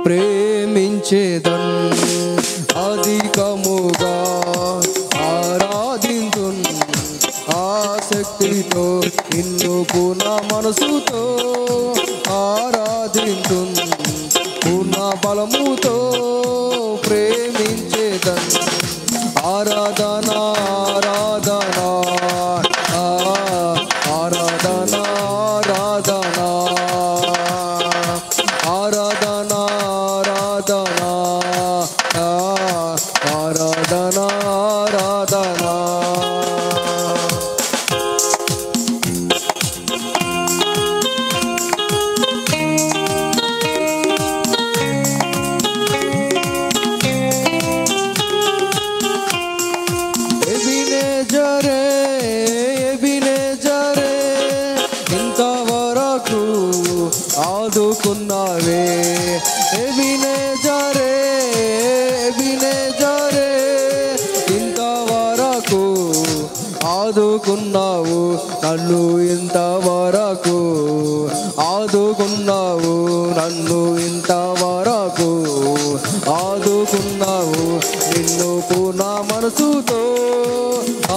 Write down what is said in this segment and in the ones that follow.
ప్రేమించేదన్, అధికముగా ఆరాధింతున్, ఆసక్తితో నిన్ను పూర్ణ మనసుతో ఆరాధింతున్, పూర్ణ బలముతో ప్రేమించేదన్. ఆరాధన ఆరాధన ఆరాధన ఆరాధన ఆరాధన ఆరాధన ఆరాధన ఆరాధన. ఆదుకున్నావే ఎబినేజరే, ఎబినేజరే, ఇంతవరకు ఆదుకున్నావు నన్ను, ఇంతవరకు ఆదుకున్నావు నన్ను, ఇంతవరకు ఆదుకున్నావు. నిన్ను పూర్ణ మనసుతో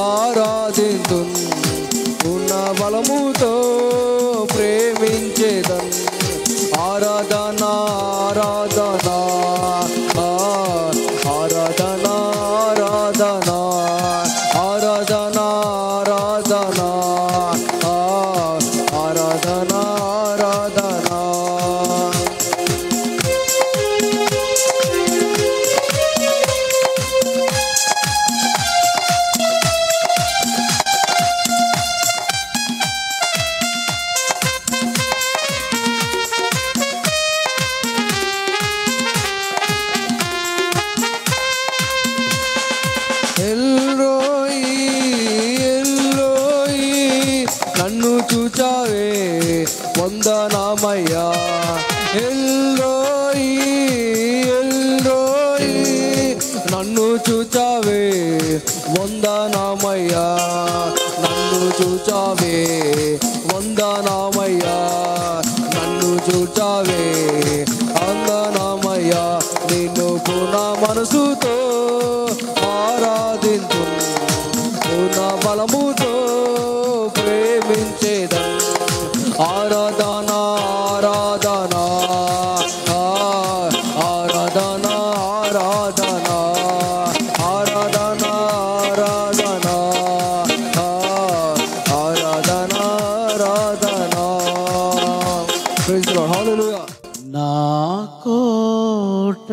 ఆరాధింతున్, పూర్ణ బలముతో ప్రేమించేదన్. ఆరాధన ఆరాధన ఆరాధన ఆరాధన ఆరాధన ఆరాధన ఆరాధన ఆరాధన. నన్ను చూచావే వందనామయ్యా, ఎల్రోయి ఎల్రోయి, నన్ను చూచావే వందనామయ్యా, నన్ను చూచావే వందనామయ్యా, నన్ను చూచావే వందనామయ్యా. నిన్ను పూర్ణ మనసుతో ఆరాధింతు, పూర్ణ బలముతో ప్రేమించేదన్. ఆరాధన ఆరాధన ఆరాధన ఆరాధన ఆరాధన ఆరాధన ఆరాధన ఆరాధన. ప్రైజ్ ది లార్డ్, హల్లెలూయా. నా కోట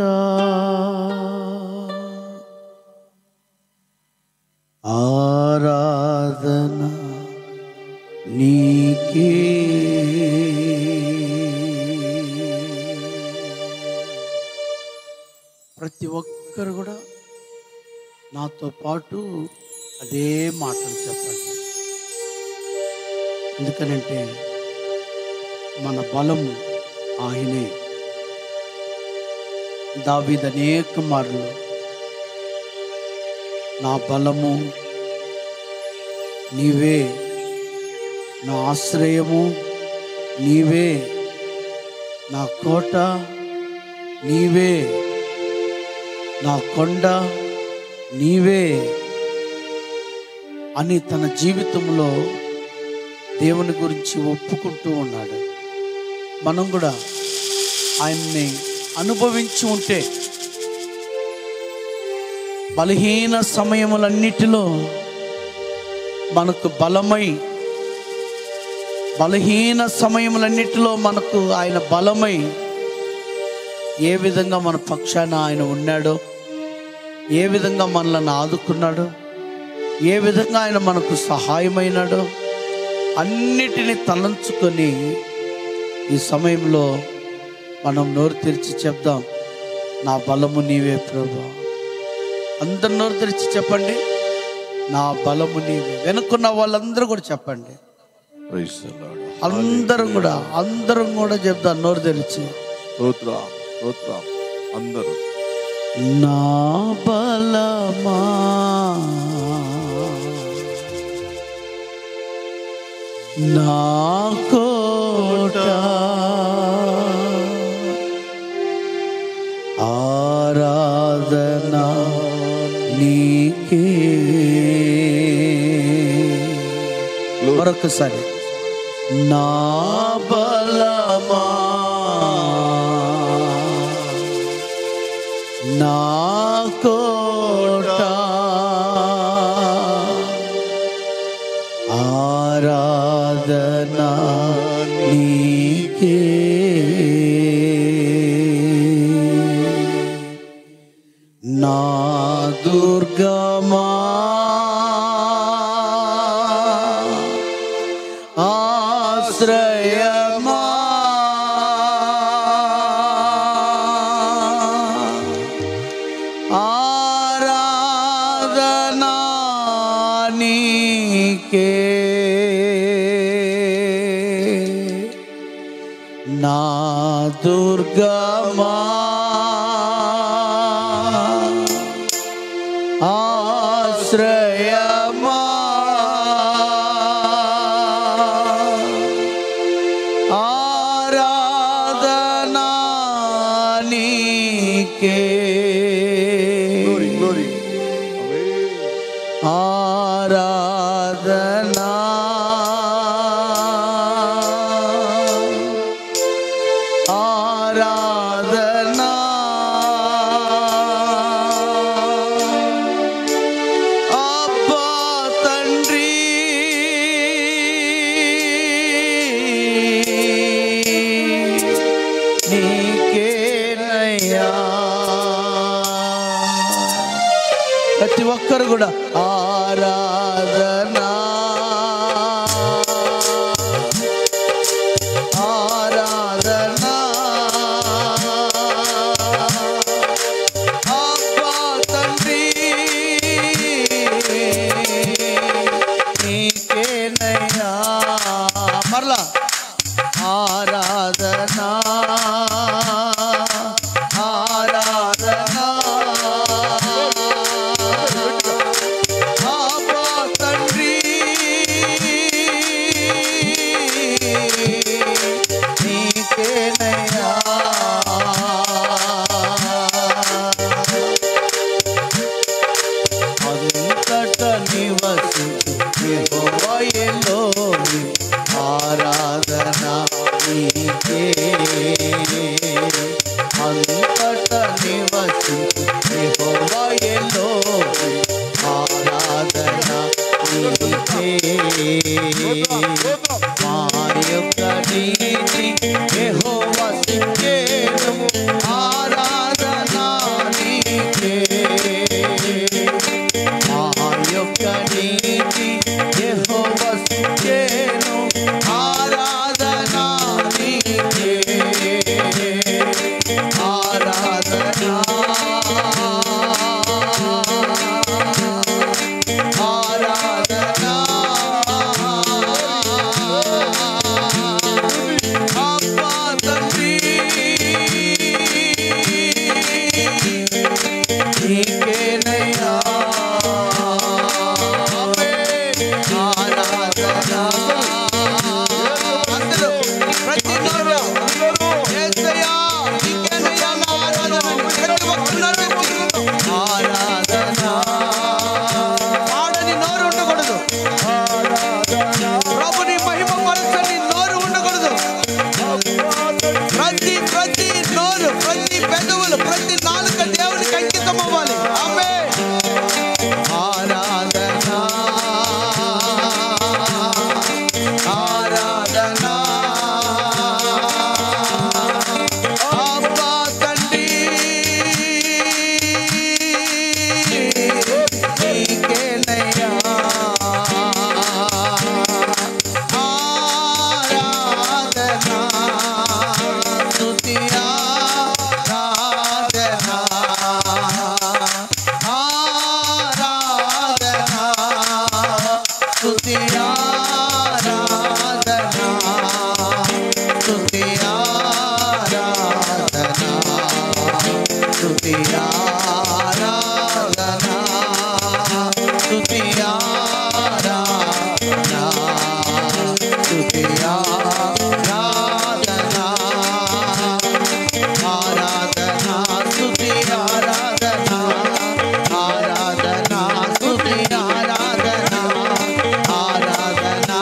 ఆరాధన నీకే, ప్రతి ఒక్కరు కూడా నాతో పాటు అదే మాటలు చెప్పండి. ఎందుకనంటే మన బలము ఆయనే. దావీదు అనేక మార్లు నా బలము నీవే, నా ఆశ్రయము నీవే, నా కోట నీవే, నా కొండ నీవే అని తన జీవితంలో దేవుని గురించి ఒప్పుకుంటూ ఉన్నాడు. మనం కూడా ఆయన్ని అనుభవించి ఉంటే బలహీన సమయములన్నిటిలో మనకు బలమై, బలహీన సమయములన్నిటిలో మనకు ఆయన బలమై ఏ విధంగా మన పక్షాన ఆయన ఉన్నాడో, ఏ విధంగా మనల్ని ఆదుకున్నాడో, ఏ విధంగా ఆయన మనకు సహాయమైనాడో అన్నిటినీ తలంచుకొని ఈ సమయంలో మనం నోరు తెరిచి చెప్దాం, నా బలము నీవే ప్రభువా. అందరు నోరు తెరిచి చెప్పండి, నా బలము నీవే. వెనుకున్న వాళ్ళందరూ కూడా చెప్పండి, అందరం కూడా చెప్దాం నోరు తెరిచి. అందరూ నా బలమా నా కోట మరొకసారి నా బలమా నా కోట ఆరాధనా నీకే నా దుర్గమా ఆశ్రయమా ఆరాధనా నీకే నా దుర్గమా ఆశ్రయమా ఆరాధనా నీకే ఆరాధనా ఆరాధనా అబ్బా తండ్రి నీకేనయ్యా ప్రతి ఒక్కరు కూడా ఆరాధనా ఆరాధనా అబ్బా తండ్రి నీకేనయ్యా మరలా ఆరాధనా ఆరాధనా అబ్బా తండ్రి నీకేనయ్యా అంతట నివసించు యెహోవా ఎలోహి ఆరాధనా నీకే అంతట నివసించు యెహోవా ఎలోహి ఆరాధనా నీకే మా యొక్క నీతి యెహోవా సిక్కేను ఆరాధనా నీకే మా యొక్క నీతి యెహోవా సిక్కేను ఆరాధనా నీకే ఆరాధనా ఆరాధనా అబ్బా తండ్రి నీకేనయ్యా ఆరాధనా అందరూ ప్రతి నోరు యేసయ్యా నీకేనయ్యా నా ఆరాధన ప్రతి ఒక్కరు ఆరాధనా ఆడని నోరు ఉండకూడదు ప్రభుని మహిమ పరచని నోరు ఉండకూడదు ప్రతి నోరు ప్రతి పెదవులు ప్రతి నాలుక దేవునికి అంకితం అవ్వాలి ఆమేన్ ఆరాధనా ఆరాధనా అబ్బా తండ్రి నీకేనయ్యా ఆరాధనా స్తుతి ఆరాధనా ఆరాధనా స్తుతి ఆరాధనా స్తుతి ఆరాధనా స్తుతి ఆరాధనా స్తుతి ఆరాధనా స్తుతి ఆరాధనా ఆరాధనా స్తుతి ఆరాధనా ఆరాధనా స్తుతి ఆరాధనా ఆరాధనా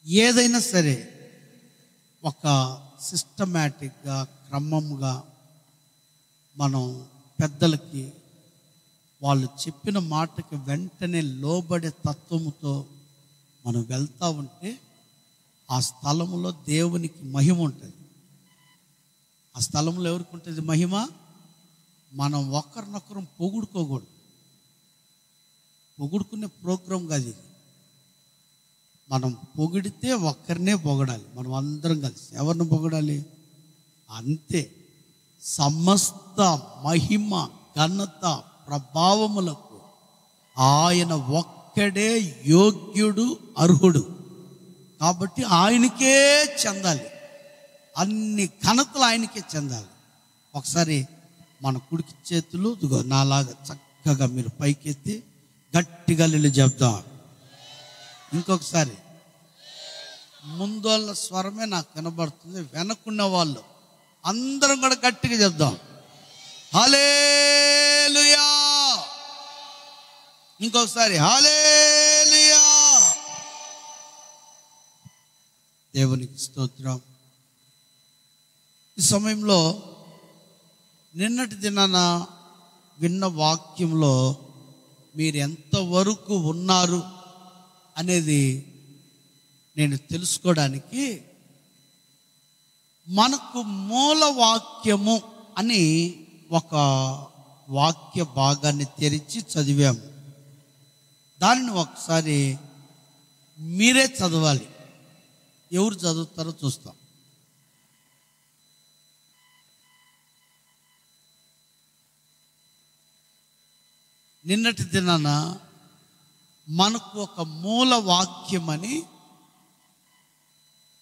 ఏదైనా సరే ఒక సిస్టమేటిక్గా, క్రమంగా మనం పెద్దలకి వాళ్ళు చెప్పిన మాటకి వెంటనే లోబడే తత్వముతో మనం వెళ్తూ ఉంటే ఆ స్థలంలో దేవునికి మహిమ ఉంటుంది. ఆ స్థలంలో ఎవరికి ఉంటుంది మహిమ? మనం ఒకరినొకరం పొగుడుకోకూడదు. పొగుడుకునే ప్రోగ్రాం కాదు ఇది. మనం పొగిడితే ఒక్కరినే పొగడాలి. మనం అందరం కలిసి ఎవరిని పొగడాలి? అంతే. సమస్త మహిమ, ఘనత, ప్రభావములకు ఆయన ఒక్కడే యోగ్యుడు, అర్హుడు. కాబట్టి ఆయనకే చెందాలి. అన్ని ఘనతలు ఆయనకే చెందాలి. ఒకసారి మన కుడికి చేతులు ఇదిగో నాలాగా చక్కగా మీరు పైకెత్తి గట్టిగా నీళ్ళు చెప్దాం. ఇంకొకసారి ముందోళ్ళ స్వరమే నాకు వినబడుతుంది, వెనక్కున్న వాళ్ళు అందరం కూడా గట్టిగా చెప్దాం హల్లెలూయా. ఇంకొకసారి హల్లెలూయా. దేవునికి స్తోత్రం. ఈ సమయంలో నిన్నటి దినాన విన్న వాక్యంలో మీరు ఎంతవరకు ఉన్నారు అనేది నేను తెలుసుకోవడానికి మనకు మూల వాక్యము అని ఒక వాక్య భాగాన్ని తెరిచి చదివాము. దానిని ఒకసారి మీరే చదవాలి. ఎవరు చదువుతారో చూస్తాం. నిన్నటి దినాన మనకు ఒక మూల వాక్యం అని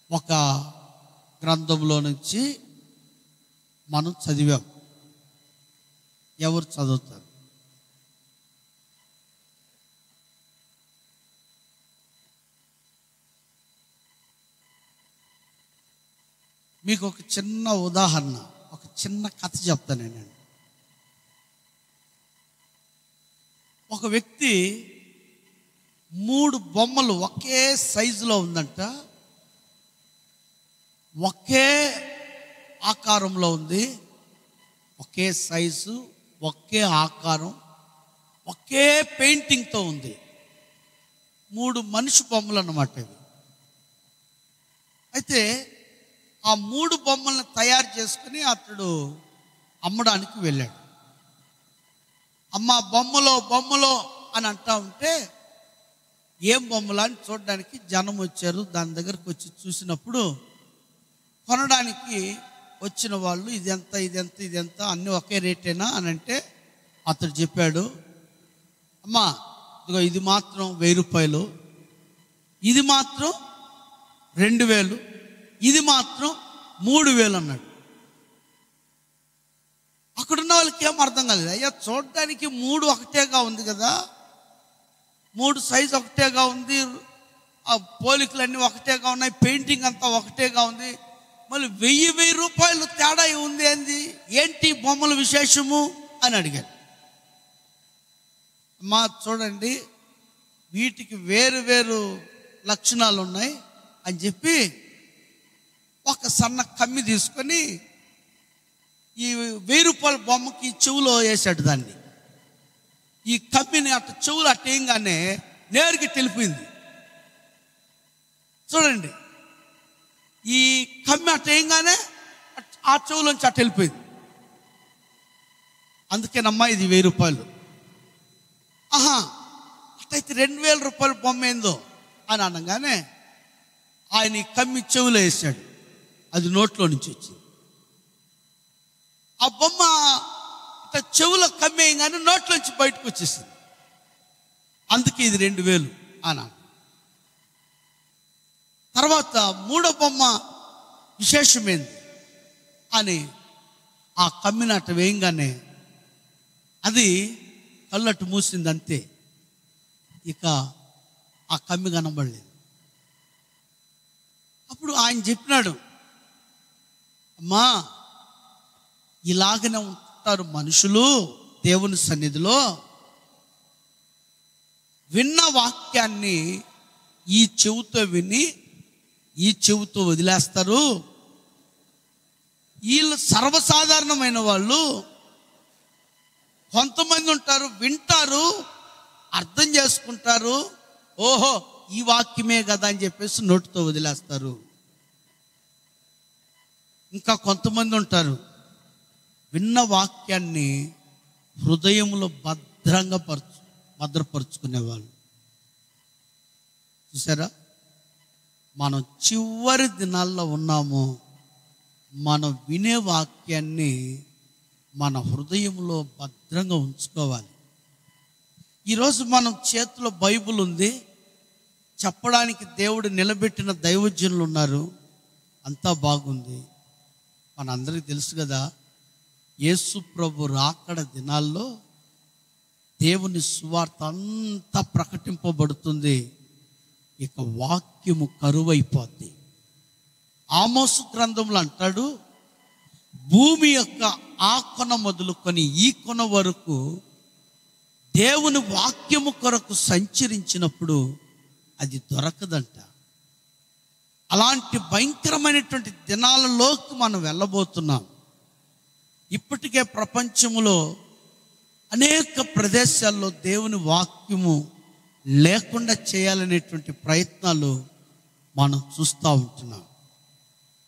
ఒక గ్రంథంలో నుంచి మనం చదివాం. ఎవరు చదువుతారు? మీకు ఒక చిన్న ఉదాహరణ, ఒక చిన్న కథ చెప్తాను నేను. ఒక వ్యక్తి 3 బొమ్మలు ఒకే సైజులో ఉందంట, ఒకే ఆకారంలో ఉంది, ఒకే సైజు, ఒకే ఆకారం, ఒకే పెయింటింగ్తో ఉంది. 3 మనిషి బొమ్మలు అన్నమాట ఇవి. అయితే ఆ 3 బొమ్మలను తయారు చేసుకుని అతడు అమ్మడానికి వెళ్ళాడు. అమ్మ బొమ్మలో అని అంటా ఉంటే ఏం బొమ్మలా అని చూడడానికి జనం వచ్చారు. దాని దగ్గరకు వచ్చి చూసినప్పుడు కొనడానికి వచ్చిన వాళ్ళు ఇదెంత అన్నీ ఒకే రేటేనా అని అంటే అతడు చెప్పాడు, అమ్మా ఇదిగో ఇది మాత్రం 1000 రూపాయలు, ఇది మాత్రం 2000, ఇది మాత్రం 3000 అన్నాడు. అక్కడున్న వాళ్ళకి ఏం అర్థం కాలేదు. అయ్యా చూడడానికి 3 ఒకటేగా ఉంది కదా, 3 సైజు ఒకటేగా ఉంది, ఆ పోలికలన్నీ ఒకటేగా ఉన్నాయి, పెయింటింగ్ అంతా ఒకటేగా ఉంది, మళ్ళీ 1000 రూపాయలు తేడా ఉంది, ఏంటి బొమ్మల విశేషము అని అడిగాడు. అమ్మా చూడండి వీటికి వేరు వేరు లక్షణాలు ఉన్నాయి అని చెప్పి ఒక సన్న కమ్మి తీసుకొని ఈ 1000 రూపాయల బొమ్మకి చెవులో వేసాడు దాన్ని. ఈ కమ్మిని అట్ట చెవులు అట్టేయంగానే నేరుగా తెలిపోయింది. చూడండి ఈ కమ్మి అట్టేయంగానే ఆ చెవులోంచి అట్ట వెళ్ళిపోయింది. అందుకేనమ్మా ఇది 1000 రూపాయలు. ఆహా అట్టయితే 2000 రూపాయల బొమ్మ ఏందో అని అనగానే ఆయన ఈ కమ్మి చెవులో వేసాడు, అది నోట్లో నుంచి వచ్చింది. ఆ బొమ్మ ఇట్లా చెవులో కమ్మేయంగానే నోట్లోంచి బయటకు వచ్చేసింది. అందుకే ఇది 2000 అన్నాడు. తర్వాత 3వ బొమ్మ విశేషమైంది అని ఆ కమ్మినట్టు వేయంగానే అది కళ్ళట్టు మూసింది, అంతే. ఇక ఆ కమ్మి కనబడలేదు. అప్పుడు ఆయన చెప్పినాడు, అమ్మా ఇలాగనే ఉంటారు మనుషులు దేవుని సన్నిధిలో. విన్న వాక్యాన్ని ఈ చెవుతో విని ఈ చెవుతో వదిలేస్తారు. వీళ్ళు సర్వసాధారణమైన వాళ్ళు. కొంతమంది ఉంటారు, వింటారు, అర్థం చేసుకుంటారు, ఓహో ఈ వాక్యమే కదా అని చెప్పేసి నోటితో వదిలేస్తారు. ఇంకా కొంతమంది ఉంటారు, విన్న వాక్యాన్ని హృదయంలో భద్రపరుచుకునేవాళ్ళు. చూసారా, మనం చివరి దినాల్లో ఉన్నాము. మనం వినే వాక్యాన్ని మన హృదయంలో భద్రంగా ఉంచుకోవాలి. ఈరోజు మనం చేతిలో బైబిల్ ఉంది, చెప్పడానికి దేవుడు నిలబెట్టిన దైవజనులు ఉన్నారు, అంతా బాగుంది. మనందరికీ తెలుసు కదా, యేసు ప్రభు రాకడ దినాల్లో దేవుని సువార్త అంతా ప్రకటింపబడుతుంది. ఇక వాక్యము కరువైపోద్ది. ఆమోసు గ్రంథంలో అంటాడు, భూమి యొక్క ఆ కొన మొదలుకొని ఈ కొన వరకు దేవుని వాక్యము కొరకు సంచరించినప్పుడు అది దొరకదంట. అలాంటి భయంకరమైనటువంటి దినాలలోకి మనం వెళ్ళబోతున్నాం. ఇప్పటికే ప్రపంచంలో అనేక ప్రదేశాల్లో దేవుని వాక్యము లేకుండా చేయాలనేటువంటి ప్రయత్నాలు మనం చూస్తూ ఉంటున్నాం.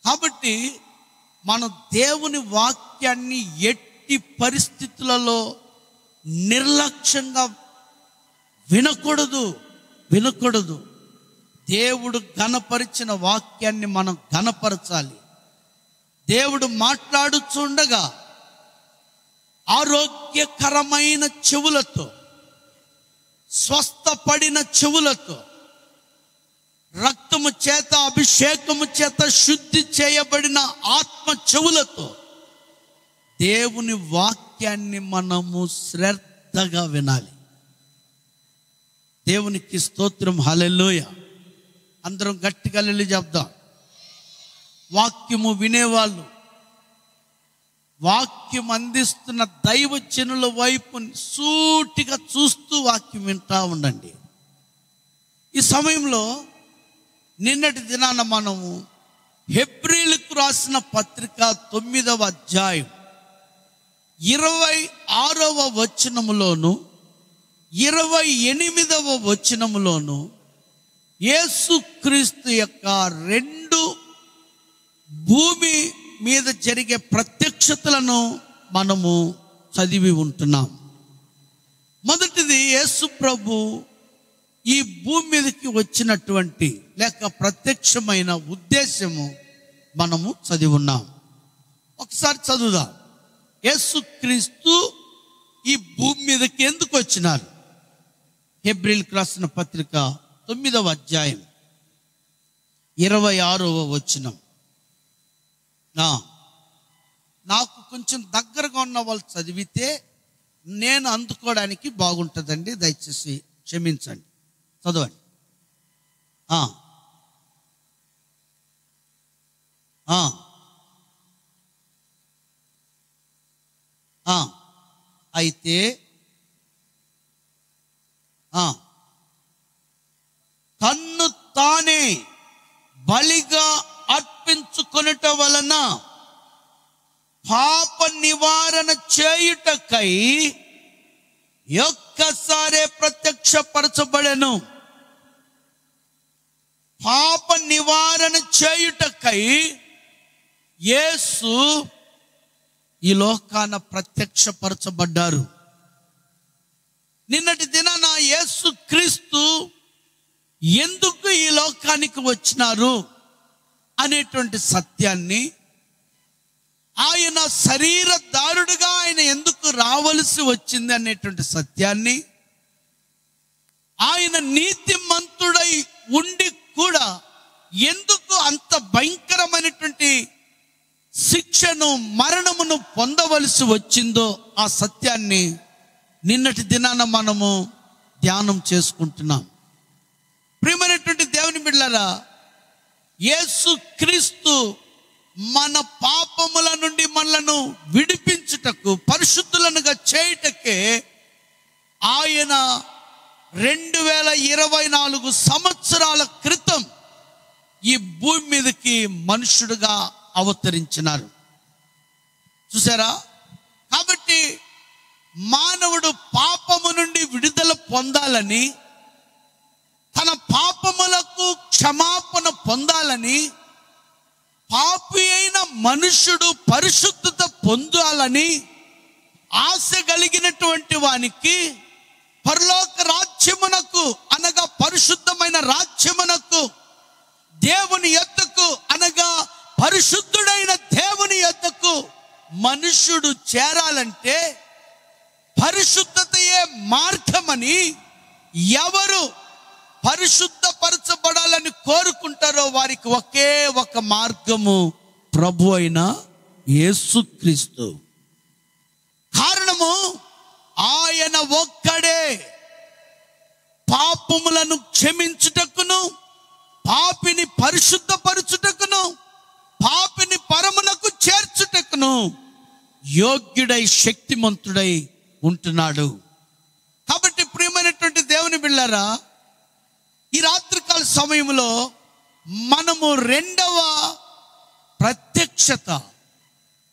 కాబట్టి మనం దేవుని వాక్యాన్ని ఎట్టి పరిస్థితులలో నిర్లక్ష్యంగా వినకూడదు. దేవుడు ఘనపరిచిన వాక్యాన్ని మనం ఘనపరచాలి. దేవుడు మాట్లాడుచుండగా ఆరోగ్యకరమైన చెవులతో, స్వస్థపడిన చెవులతో, రక్తము చేత అభిషేకము చేత శుద్ధి చేయబడిన ఆత్మ చెవులతో దేవుని వాక్యాన్ని మనము శ్రద్ధగా వినాలి. దేవునికి స్తోత్రం, హల్లెలూయా. అందరం గట్టిగా హల్లెలూయా చెప్దాం. వాక్యము వినేవాళ్ళు, వాక్యం అందిస్తున్న దైవజనుల వైపు సూటిగా చూస్తూ వాక్యం వింటా ఉండండి. ఈ సమయంలో నిన్నటి దినాన మనము హెబ్రీలకు రాసిన పత్రిక 9వ అధ్యాయం 26వ వచనములోను 28వ వచనములోను యేసుక్రీస్తు యొక్క 2 భూమి మీద జరిగే ప్రత్యక్షతలను మనము చదివి ఉంటున్నాం. మొదటిది, యేసు ప్రభు ఈ భూమి మీదకి వచ్చినటువంటి లేక ప్రత్యక్షమైన ఉద్దేశము మనము చదివి ఉన్నాం. ఒకసారి చదువుదాం. యేసుక్రీస్తు ఈ భూమి మీదకి ఎందుకు వచ్చినారు? హెబ్రీలకు రాసిన పత్రిక 9వ అధ్యాయం 26వ వచనం. నాకు కొంచెం దగ్గరగా ఉన్న వాళ్ళు చదివితే నేను అందుకోవడానికి బాగుంటుందండి, దయచేసి క్షమించండి. చదవండి. అయితే తన్ను తానే బలిగా అర్పించుకొనుట వలన పాప నివారణ చేయుటకై ఒక్కసారే ప్రత్యక్షపరచబడెను. పాప నివారణ చేయుటకై యేసు ఈ లోకాన ప్రత్యక్షపరచబడ్డారు. నిన్నటి దినాన యేసుక్రీస్తు ఎందుకు ఈ లోకానికి వచ్చినారు అనేటువంటి సత్యాన్ని, ఆయన శరీరధారుడుగా ఆయన ఎందుకు రావలసి వచ్చింది అనేటువంటి సత్యాన్ని, ఆయన నీతిమంతుడై ఉండి కూడా ఎందుకు అంత భయంకరమైనటువంటి శిక్షను, మరణమును పొందవలసి వచ్చిందో ఆ సత్యాన్ని నిన్నటి దినాన మనము ధ్యానం చేసుకుంటున్నాం. ప్రియమైనటువంటి దేవుని బిడ్డలారా, యేసుక్రీస్తు మన పాపముల నుండి మనలను విడిపించుటకు, పరిశుద్ధులనుగా చేయుటకే ఆయన 2024 సంవత్సరాల క్రితం ఈ భూమి మీదకి మనుషుడుగా అవతరించినారు. చూసారా? కాబట్టి మానవుడు పాపము నుండి విడుదల పొందాలని, తన పాపములకు క్షమాపణ పొందాలని, పాపి అయిన మనుష్యుడు పరిశుద్ధత పొందాలని ఆశ కలిగినటువంటి వానికి పరలోక రాజ్యమునకు అనగా పరిశుద్ధమైన రాజ్యమునకు, దేవుని యొద్దకు అనగా పరిశుద్ధుడైన దేవుని యొద్దకు మనుష్యుడు చేరాలంటే పరిశుద్ధతయే మార్గమని, ఎవరు పరిశుద్ధపరచబడాలని కోరుకుంటారో వారికి ఒకే ఒక మార్గము ప్రభు అయిన యేసుక్రీస్తు. కారణము ఆయన ఒక్కడే పాపములను క్షమించుటకును, పాపిని పరిశుద్ధపరచుటకును, పాపిని పరమునకు చేర్చుటకును యోగ్యుడై శక్తిమంతుడై ఉంటున్నాడు. కాబట్టి ప్రియమైనటువంటి దేవుని బిడ్డలారా, ఈ రాత్రికాల సమయంలో మనము రెండవ ప్రత్యక్షత,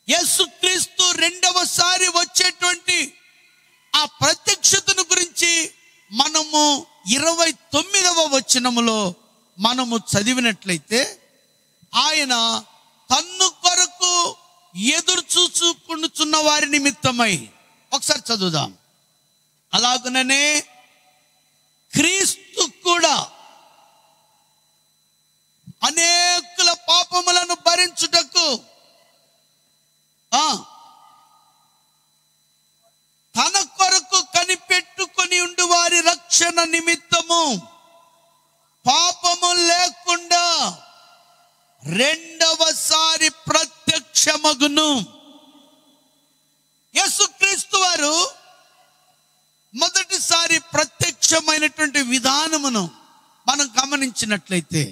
యేసుక్రీస్తు రెండవసారి వచ్చేటువంటి ఆ ప్రత్యక్షతను గురించి మనము 29వ వచనములో మనము చదివినట్లయితే, ఆయన తన్ను కొరకు ఎదురు చూచుకుంటున్న వారి నిమిత్తమై, ఒకసారి చదువుదాం. అలాగనే క్రీస్తు కూడా అనేకుల పాపములను భరించుటకు తన కొరకు కనిపెట్టుకొని ఉండు వారి రక్షణ నిమిత్తము పాపము లేకుండా రెండవసారి ప్రత్యక్షమగును. యేసుక్రీస్తు వారు మొదటిసారి ప్రత్యక్షమైనటువంటి విధానమును మనం గమనించినట్లయితే,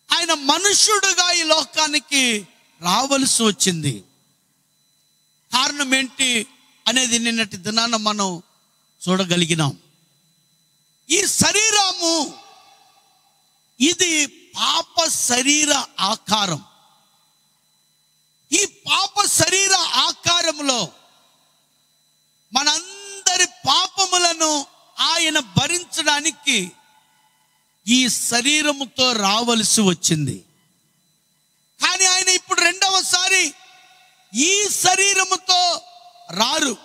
ఆయన మనుష్యుడుగా ఈ లోకానికి రావలసి వచ్చింది. కారణం ఏంటి అనేది నిన్నటి దినాన మనం చూడగలిగినాం. ఈ శరీరము ఇది పాప శరీర ఆకారం. ఈ పాప శరీర ఆకారంలో మనందరి పాపములను ఆయన భరించడానికి ఈ శరీరముతో రావలసి వచ్చింది. కానీ ఆయన ఇప్పుడు రెండవసారి ఈ శరీరముతో రారు.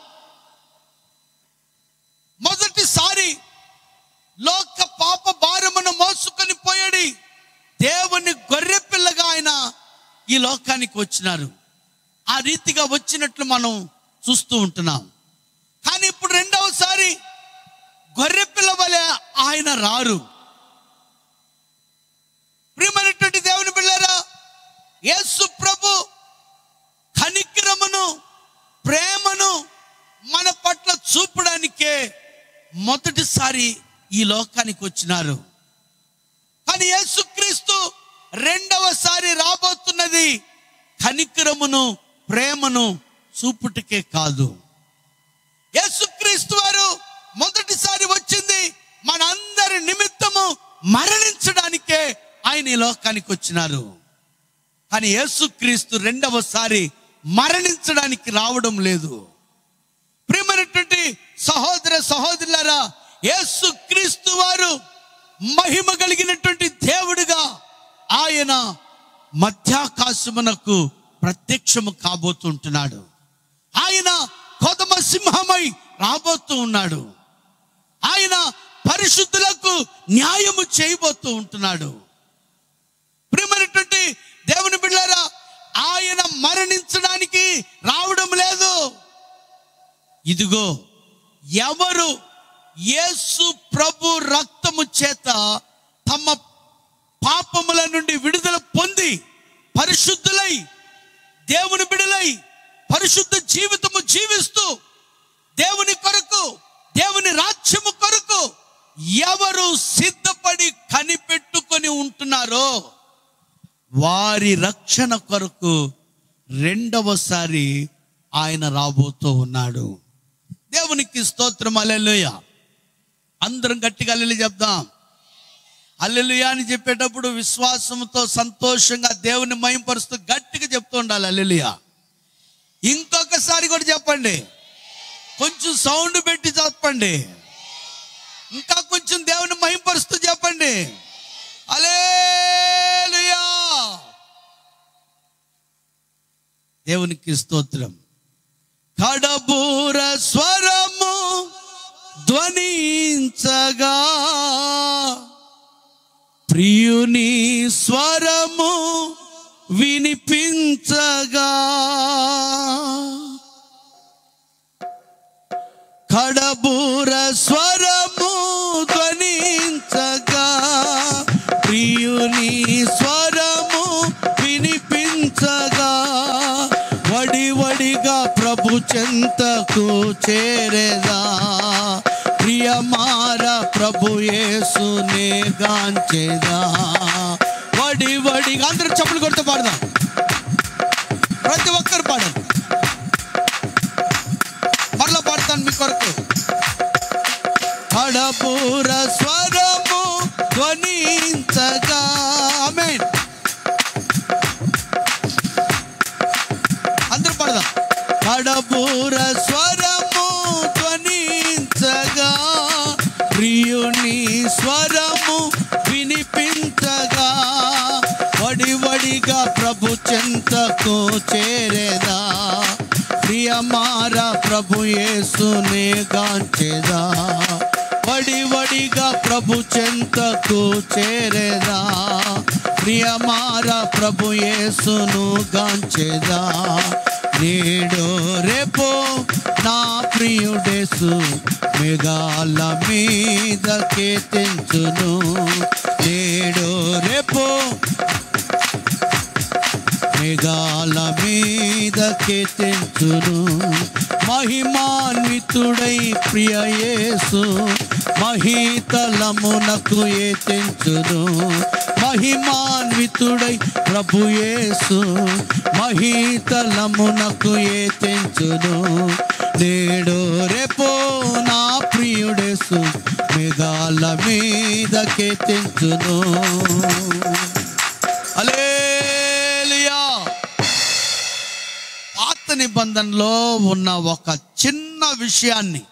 మొదటిసారి లోక పాప భారమును మోసుకొని పోయాడు దేవుని గొర్రె పిల్లగా ఆయన ఈ లోకానికి వచ్చినారు. ఆ రీతిగా వచ్చినట్లు మనం చూస్తూ ఉంటున్నాం. కానీ ఇప్పుడు రెండవసారి గొర్రె పిల్ల వలె ఆయన రారు. ప్రియమైనటువంటి దేవుని బిడ్డలారా, యేసు ప్రభు కనికరమును ప్రేమను మన పట్ల చూపడానికే మొదటిసారి ఈ లోకానికి వచ్చినారు. కానీ యేసుక్రీస్తు రెండవసారి రాబోతున్నది కనికరమును ప్రేమను చూపుటకే కాదు. యేసుక్రీస్తు వారు మొదటిసారి వచ్చింది మనందరి నిమిత్తము మరణించడానికే ఆయన ఈ లోకానికి వచ్చినారు. కానీ యేసుక్రీస్తు రెండవసారి మరణించడానికి రావడం లేదు. ప్రియమైనటువంటి సహోదర సహోదరులారా, యేసుక్రీస్తు వారు మహిమ కలిగినటువంటి దేవుడిగా ఆయన మధ్యాకాశమునకు ప్రత్యక్షము కాబోతుంటున్నాడు. ఆయన కొదమ సింహమై రాబోతూ ఉన్నాడు. ఆయన పరిశుద్ధులకు న్యాయము చేయబోతూ ఉంటున్నాడు. ప్రియమైనటువంటి దేవుని బిడ్డలారా, ఆయన మరణించడానికి రావడం లేదు. ఇదిగో, ఎవరు యేసు ప్రభు రక్తము చేత తమ పాపముల నుండి విడుదల పొంది పరిశుద్ధులై దేవుని బిడ్డలై పరిశుద్ధ జీవితము జీవిస్తూ దేవుని కొరకు దేవుని రాజ్యము కొరకు ఎవరు సిద్ధపడి కనిపెట్టుకొని ఉంటున్నారో వారి రక్షణ కొరకు రెండవసారి ఆయన రాబోతూ ఉన్నాడు. దేవునికి స్తోత్రం, హల్లెలూయా. అందరం గట్టిగా హల్లెలూయా చెప్దాం. హల్లెలూయా అని చెప్పేటప్పుడు విశ్వాసంతో సంతోషంగా దేవుని మహిమపరుస్తూ గట్టిగా చెప్తూ ఉండాలి హల్లెలూయా. ఇంకొకసారి కూడా చెప్పండి, కొంచెం సౌండ్ పెట్టి చెప్పండి, ఇంకా కొంచెం దేవుని మహిమపరుస్తూ చెప్పండి హల్లెలూయా. దేవునికి స్తోత్రం. కడబూర స్వరము ధ్వనించగా, ప్రియుని స్వరము వినిపించగా, కడబూర స్వరము ధ్వనించగా, ప్రియుని స్వరము వినిపించగా, వడివడిగా ప్రభు చెంతకు చేరేదా, ప్రియమార ప్రభు యేసునే గాంచెదా. వడివడిగా అందరూ చప్పులు కొడుతూ పాడదాం, ప్రతి ఒక్కరు పాడండి. మరలా పాడతాను మీ కొరకు. కడబూర స్వరము ధ్వనించగా, ఆమేన్. అందరూ పాడదాం. కడబూర స్వరము ధ్వనించగా, ప్రియుని స్వరము వినిపించగా, వడివడిగా ప్రభు చెంతకు చేరేదా, ప్రియమార ప్రభు యేసునే గాంచెదా. వడివడిగా ప్రభు చెంతకు చేరేదా, ప్రియమార ప్రభు యేసును గాంచెదా. నేడో రేపో నా ప్రియుడేసు మేఘాల మీదకే తెంచును. నేడో రేపో మేఘాల మీదకే తెంచును. మహిమాన్వితుడై ప్రియ యేసు మహీతలమునకు ఏ తెంచును. మహిమాన్వితుడై ప్రభు యేసు మహీతలమునకు ఏ తెంచును. నేడో రేపో నా ప్రియుడేసు మేఘాల మీదకే తెంచును. హల్లెలూయా. పాత నిబంధనలో ఉన్న ఒక చిన్న విషయాన్ని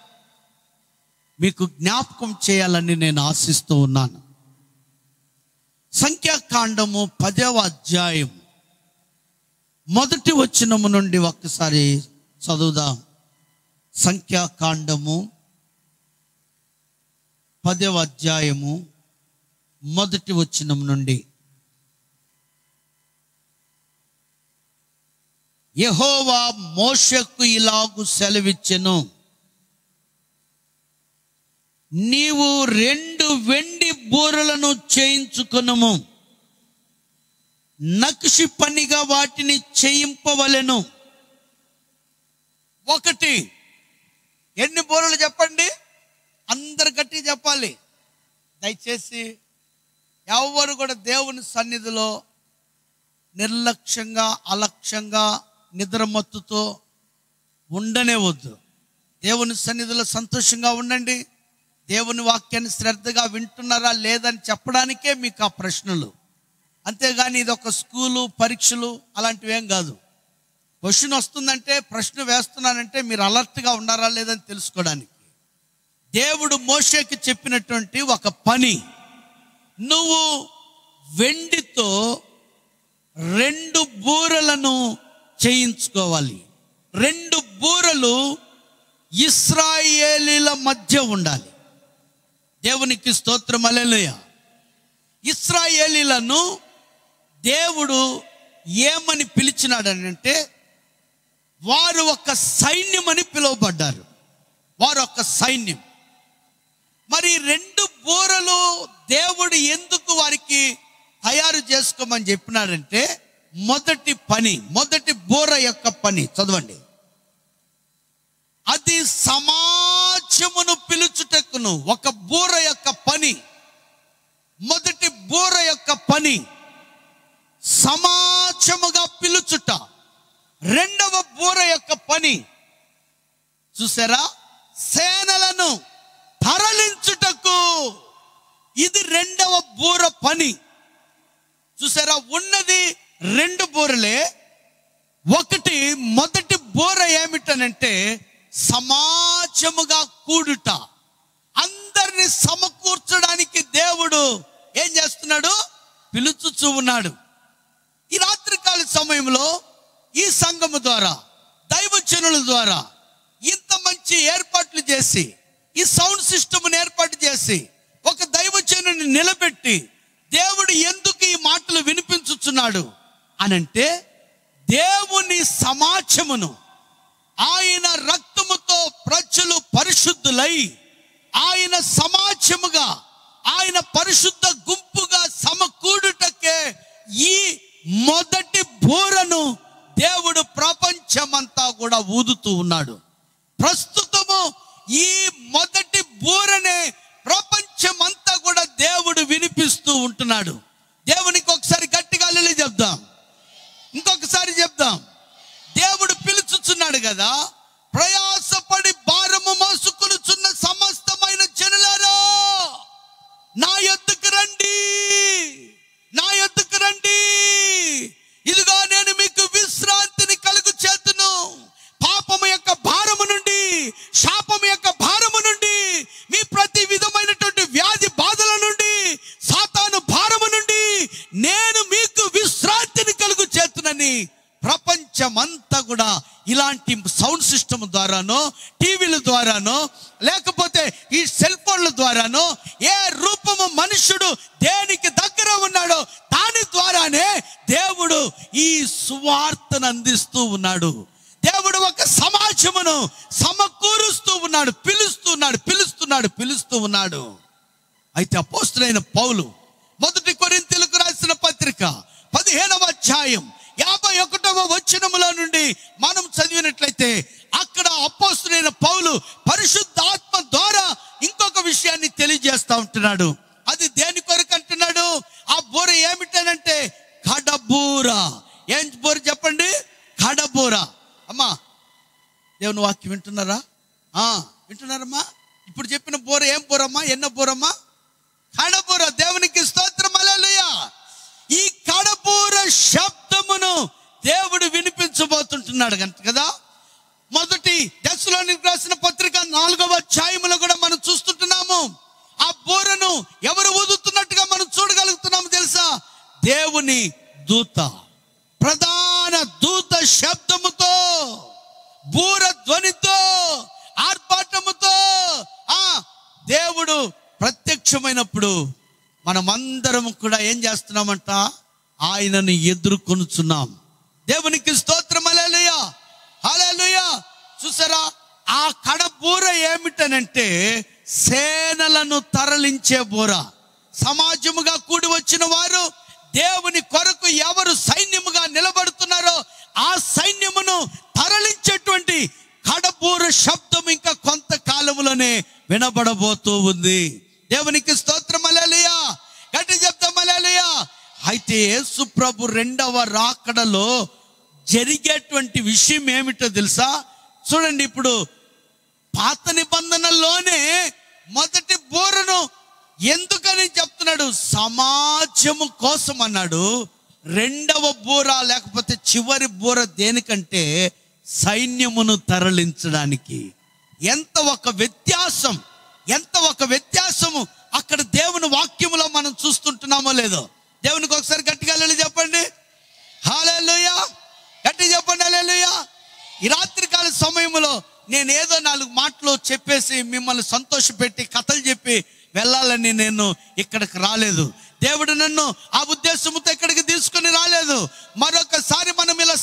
మీకు జ్ఞాపకం చేయాలని నేను ఆశిస్తూ ఉన్నాను. సంఖ్యాకాండము 10వ అధ్యాయం మొదటి వచనము నుండి ఒక్కసారి చదువుదాం. సంఖ్యాకాండము 10వ అధ్యాయము మొదటి వచనం నుండి. యెహోవా మోషేకు ఇలాగు సెలవిచ్చెను, నీవు 2 వెండి బూరలను చేయించుకొనుము, నక్షి పనిగా వాటిని చేయింపవలెను. 1 ఎన్ని బూరలు చెప్పండి, అందరు గట్టి చెప్పాలి. దయచేసి ఎవరు కూడా దేవుని సన్నిధిలో నిర్లక్ష్యంగా అలక్ష్యంగా నిద్రమత్తుతో ఉండనే వద్దు. దేవుని సన్నిధిలో సంతోషంగా ఉండండి. దేవుని వాక్యాన్ని శ్రద్ధగా వింటున్నారా లేదని చెప్పడానికే మీకు ఆ ప్రశ్నలు. అంతేగాని ఇది ఒక స్కూలు పరీక్షలు అలాంటివి ఏం కాదు. క్వశ్చన్ వస్తుందంటే, ప్రశ్న వేస్తున్నానంటే మీరు అలర్ట్గా ఉన్నారా లేదని తెలుసుకోవడానికి. దేవుడు మోషేకి చెప్పినటువంటి ఒక పని, నువ్వు వెండితో 2 బూరలను చేయించుకోవాలి. 2 బూరలు ఇశ్రాయేలీల మధ్య ఉండాలి. దేవునికి స్తోత్రం, హల్లెలూయా. ఇశ్రాయేలీలను దేవుడు ఏమని పిలిచినాడనంటే, వారు ఒక సైన్యం అని పిలువబడ్డారు. వారు ఒక సైన్యం. మరి 2 బూరలు దేవుడు ఎందుకు వారికి తయారు చేసుకోమని చెప్పినాడంటే, మొదటి పని, మొదటి బూర యొక్క పని చదవండి. అది సమాజమును పిలుచుటకును. ఒక బూర యొక్క పని, మొదటి బూర యొక్క పని సమాజముగా పిలుచుట. 2వ బూర యొక్క పని చూసారా, సేనలను తరలించుటకు. ఇది రెండవ బూర పని. చూసారా, ఉన్నది 2 బూరలే. ఒకటి, మొదటి బూర ఏమిటనంటే సమాజముగా కూడుట. అందరిని సమకూర్చడానికి దేవుడు ఏం చేస్తున్నాడు? పిలుచుచూ ఉన్నాడు. ఈ రాత్రికాల సమయంలో ఈ సంఘము ద్వారా, దైవజనుల ద్వారా ఇంత మంచి ఏర్పాట్లు చేసి, ఈ సౌండ్ సిస్టమ్ని ఏర్పాటు చేసి, ఒక దైవజనుని నిలబెట్టి దేవుడు ఎందుకు ఈ మాటలు వినిపించుచున్నాడు అనంటే, దేవుని సమాజమును ఆయన రక్తముతో ప్రజలు పరిశుద్ధులై ఆయన సమాజముగా, ఆయన పరిశుద్ధ గుంపుగా సమకూడుటకే ఈ మొదటి బూరను దేవుడు ప్రపంచమంతా కూడా ఊదుతూ ఉన్నాడు. ప్రస్తుతము ఈ మొదటి బూరనే ప్రపంచమంతా కూడా దేవుడు వినిపిస్తూ ఉంటున్నాడు. దేవునికి ఒకసారి గట్టిగా హల్లెలూయా చెప్దాం, ఇంకొకసారి చెప్దాం. దేవుడు పిలుచుచున్నాడు కదా, ప్రయాసపడి భారము మోసుకొనుచున్న సమస్తమైన జనులారా, నా యొద్దకు రండి, నా యొద్దకు రండి, ఇదిగో నేను మీకు విశ్రాంతిని కలుగు చేతును. పాపము యొక్క భారము నుండి, శాపము యొక్క భారము నుండి, మీ ప్రతి విధమైనటువంటి వ్యాధి బాధల నుండి, సాతాను భారము నుండి నేను మీకు విశ్రాంతిని కలుగు చేతునని ప్రపంచమంతా కూడా ఇలాంటి సౌండ్ సిస్టమ్ ద్వారానో, టీవీల ద్వారానో, లేకపోతే ఈ సెల్ ఫోన్ల ద్వారానో, ఏ రూపము మనుషుడు దేనికి దగ్గర ఉన్నాడో దాని ద్వారానే దేవుడు ఈ సువార్తను అందిస్తూ ఉన్నాడు. దేవుడు ఒక సమాజమును సమకూరుస్తూ ఉన్నాడు, పిలుస్తూ ఉన్నాడు. అయితే అపోస్తలుడైన పౌలు మొదటి కొరింథీయులకు రాసిన పత్రిక 15వ అధ్యాయం 51వ వచనములో నుండి మనం చదివినట్లయితే, అక్కడ అపోస్తలుడైన పౌలు పరిశుద్ధాత్మ ద్వారా ఇంకొక విషయాన్ని తెలియజేస్తా ఉంటున్నాడు. అది దేని కొరకు అంటున్నాడు? ఆ బూర ఏమిటనంటే కడబూర. ఏం బూర చెప్పండి? కడబూర. అమ్మా, దేవుని వాక్యం వింటున్నారా? వింటున్నారమ్మా? ఇప్పుడు చెప్పిన బూర ఏం బూరమ్మా? ఎన్న బూరమ్మా? కడబూర. దేవునికి స్తోత్రం, హల్లెలూయా. ఈ కడబూర శబ్దమును దేవుడు వినిపించబోతుంటున్నాడు కదా. మొదటి దశలోనికి రాసిన పత్రిక 4వ అధ్యాయములో కూడా మనం చూస్తుంటున్నాము. ఆ బూరను ఎవరు ఊదుతున్నట్టుగా మనం చూడగలుగుతున్నాము తెలుసా? దేవుని దూత, ప్రధాన దూత శబ్దముతో, బూర ధ్వనితో, ఆర్భాటముతో దేవుడు ప్రత్యక్షమైనప్పుడు మనమందరం కూడా ఏం చేస్తున్నామంట? ఆయనను ఎదుర్కొనుచున్నాం. దేవునికి స్తోత్రం, హల్లెలూయా, హల్లెలూయా. చూసారా, ఆ కడబూర ఏమిటనంటే సేనలను తరలించే బూర. సమాజముగా కూడి వచ్చిన వారు, దేవుని కొరకు ఎవరు సైన్యముగా నిలబడుతున్నారో ఆ సైన్యమును తరలించేటువంటి కడబూర శబ్దం ఇంకా కొంతకాలంలోనే వినబడబోతూ ఉంది. దేవునికి స్తోత్రం, హల్లెలూయా. గట్టి చెప్తాం, హల్లెలూయా. అయితే యేసు ప్రభు 2వ రాకడలో జరిగేటువంటి విషయం ఏమిటో తెలుసా? చూడండి, ఇప్పుడు పాత నిబంధనలోనే మొదటి బూరను ఎందుకని చెప్తున్నాడు? సమాజము కోసం అన్నాడు. 2వ బూర లేకపోతే చివరి బూర దేనికంటే సైన్యమును తరలించడానికి. ఎంత ఒక వ్యత్యాసము అక్కడ దేవుని వాక్యములో మనం చూస్తుంటున్నామో లేదో. దేవునికి ఒకసారి గట్టిగా హల్లెలూయా చెప్పండి, హల్లెలూయా. గట్టిగా చెప్పండి, హల్లెలూయా. ఈ రాత్రికాల సమయంలో నేను ఏదో 4 మాటలు చెప్పేసి మిమ్మల్ని సంతోషపెట్టి కథలు చెప్పి వెళ్ళాలని నేను ఇక్కడికి రాలేదు. దేవుడు నన్ను ఆ ఉద్దేశంతో ఇక్కడికి తీసుకుని రాలేదు. మరొకసారి మనం ఇలా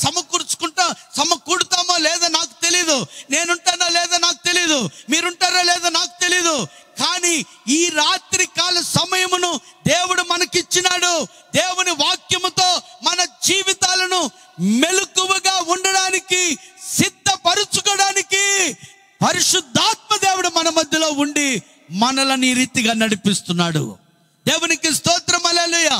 సమకూడుతామో లేదో నాకు తెలీదు, నేనుంటానో లేదో నాకు తెలీదు, మీరుంటారో లేదో నాకు తెలీదు. కానీ ఈ రాత్రి కాల సమయమును దేవుడు మనకిచ్చినాడు. దేవుని వాక్యముతో మన జీవితాలను మెలకువగా ఉండడానికి, సిద్ధపరుచుకోవడానికి పరిశుద్ధాత్మ దేవుడు మన మధ్యలో ఉండి మనల్ని ఈ రీతిగా నడిపిస్తున్నాడు. దేవునికి స్తోత్రం, హల్లెలూయా.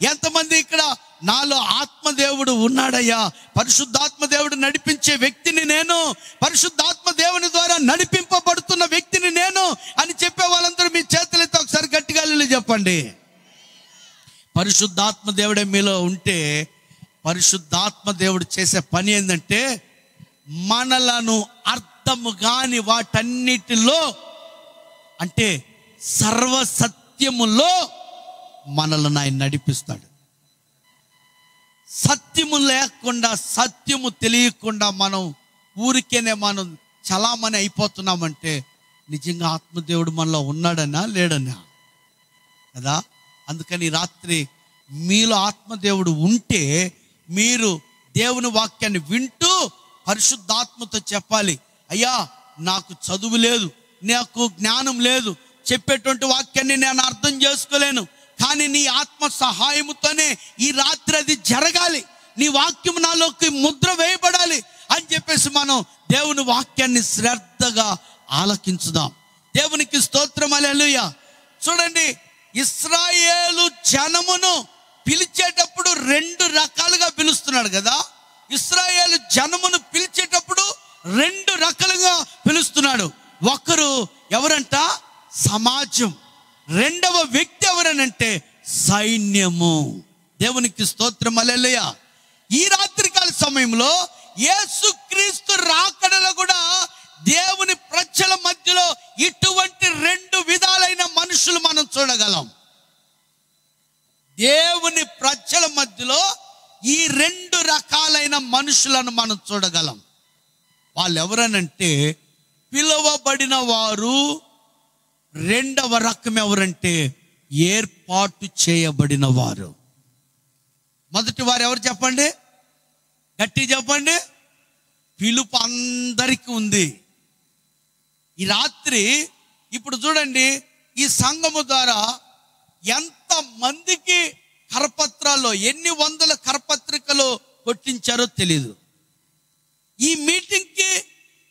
ఎంతమంది ఇక్కడ నాలో ఆత్మదేవుడు ఉన్నాడయ్యా, పరిశుద్ధాత్మ దేవుడు నడిపించే వ్యక్తిని నేను, పరిశుద్ధాత్మ దేవుని ద్వారా నడిపింపబడుతున్న వ్యక్తిని నేను అని చెప్పే వాళ్ళందరూ మీ చేతులతో ఒకసారి గట్టిగా హల్లెలూయా చెప్పండి. చెప్పండి. పరిశుద్ధాత్మ దేవుడే మీలో ఉంటే పరిశుద్ధాత్మ దేవుడు చేసే పని ఏంటంటే మనలను అర్థము కాని వాటన్నిటిలో అంటే సర్వసత్యములో మనలను ఆయన నడిపిస్తాడు. సత్యము లేకుండా సత్యము తెలియకుండా మనం ఊరికేనే మనం చలామణి అయిపోతున్నామంటే నిజంగా ఆత్మదేవుడు మనలో ఉన్నాడనా లేడనా కదా. అందుకని రాత్రి మీలో ఆత్మదేవుడు ఉంటే మీరు దేవుని వాక్యాన్ని వింటూ పరిశుద్ధాత్మతో చెప్పాలి, అయ్యా నాకు చదువు లేదు, నాకు జ్ఞానం లేదు, చెప్పేటువంటి వాక్యాన్ని నేను అర్థం చేసుకోలేను, కానీ నీ ఆత్మ సహాయముతోనే ఈ రాత్రి అది జరగాలి, నీ వాక్యం నాలోకి ముద్ర వేయబడాలి అని చెప్పేసి మనం దేవుని వాక్యాన్ని శ్రద్ధగా ఆలకించుదాం. దేవునికి స్తోత్రం, హల్లెలూయా. చూడండి, ఇశ్రాయేలు జనమును పిలిచేటప్పుడు 2 రకాలుగా పిలుస్తున్నాడు కదా. ఇశ్రాయేలు జనమును పిలిచేటప్పుడు 2 రకాలుగా పిలుస్తున్నాడు. ఒకరు ఎవరంట? సమాజం. రెండవ వ్యక్తి ఎవరనంటే సైన్యము. దేవునికి స్తోత్రం, హల్లెలూయా. ఈ రాత్రికాల సమయంలో యేసుక్రీస్తు రాకడలో కూడా దేవుని ప్రజల మధ్యలో ఇటువంటి 2 విధాలైన మనుషులు మనం చూడగలం. దేవుని ప్రజల మధ్యలో ఈ 2 రకాలైన మనుషులను మనం చూడగలం. వాళ్ళు ఎవరనంటే పిలువబడిన వారు. రెండవ రకం ఎవరంటే ఏర్పాటు చేయబడిన వారు. మొదటి వారు ఎవరు చెప్పండి? గట్టి చెప్పండి. పిలుపు అందరికీ ఉంది. ఈ రాత్రి ఇప్పుడు చూడండి, ఈ సంఘము ద్వారా ఎంత మందికి కరపత్రాల్లో ఎన్ని వందల కరపత్రికలు కొట్టించారో తెలీదు. ఈ మీటింగ్కి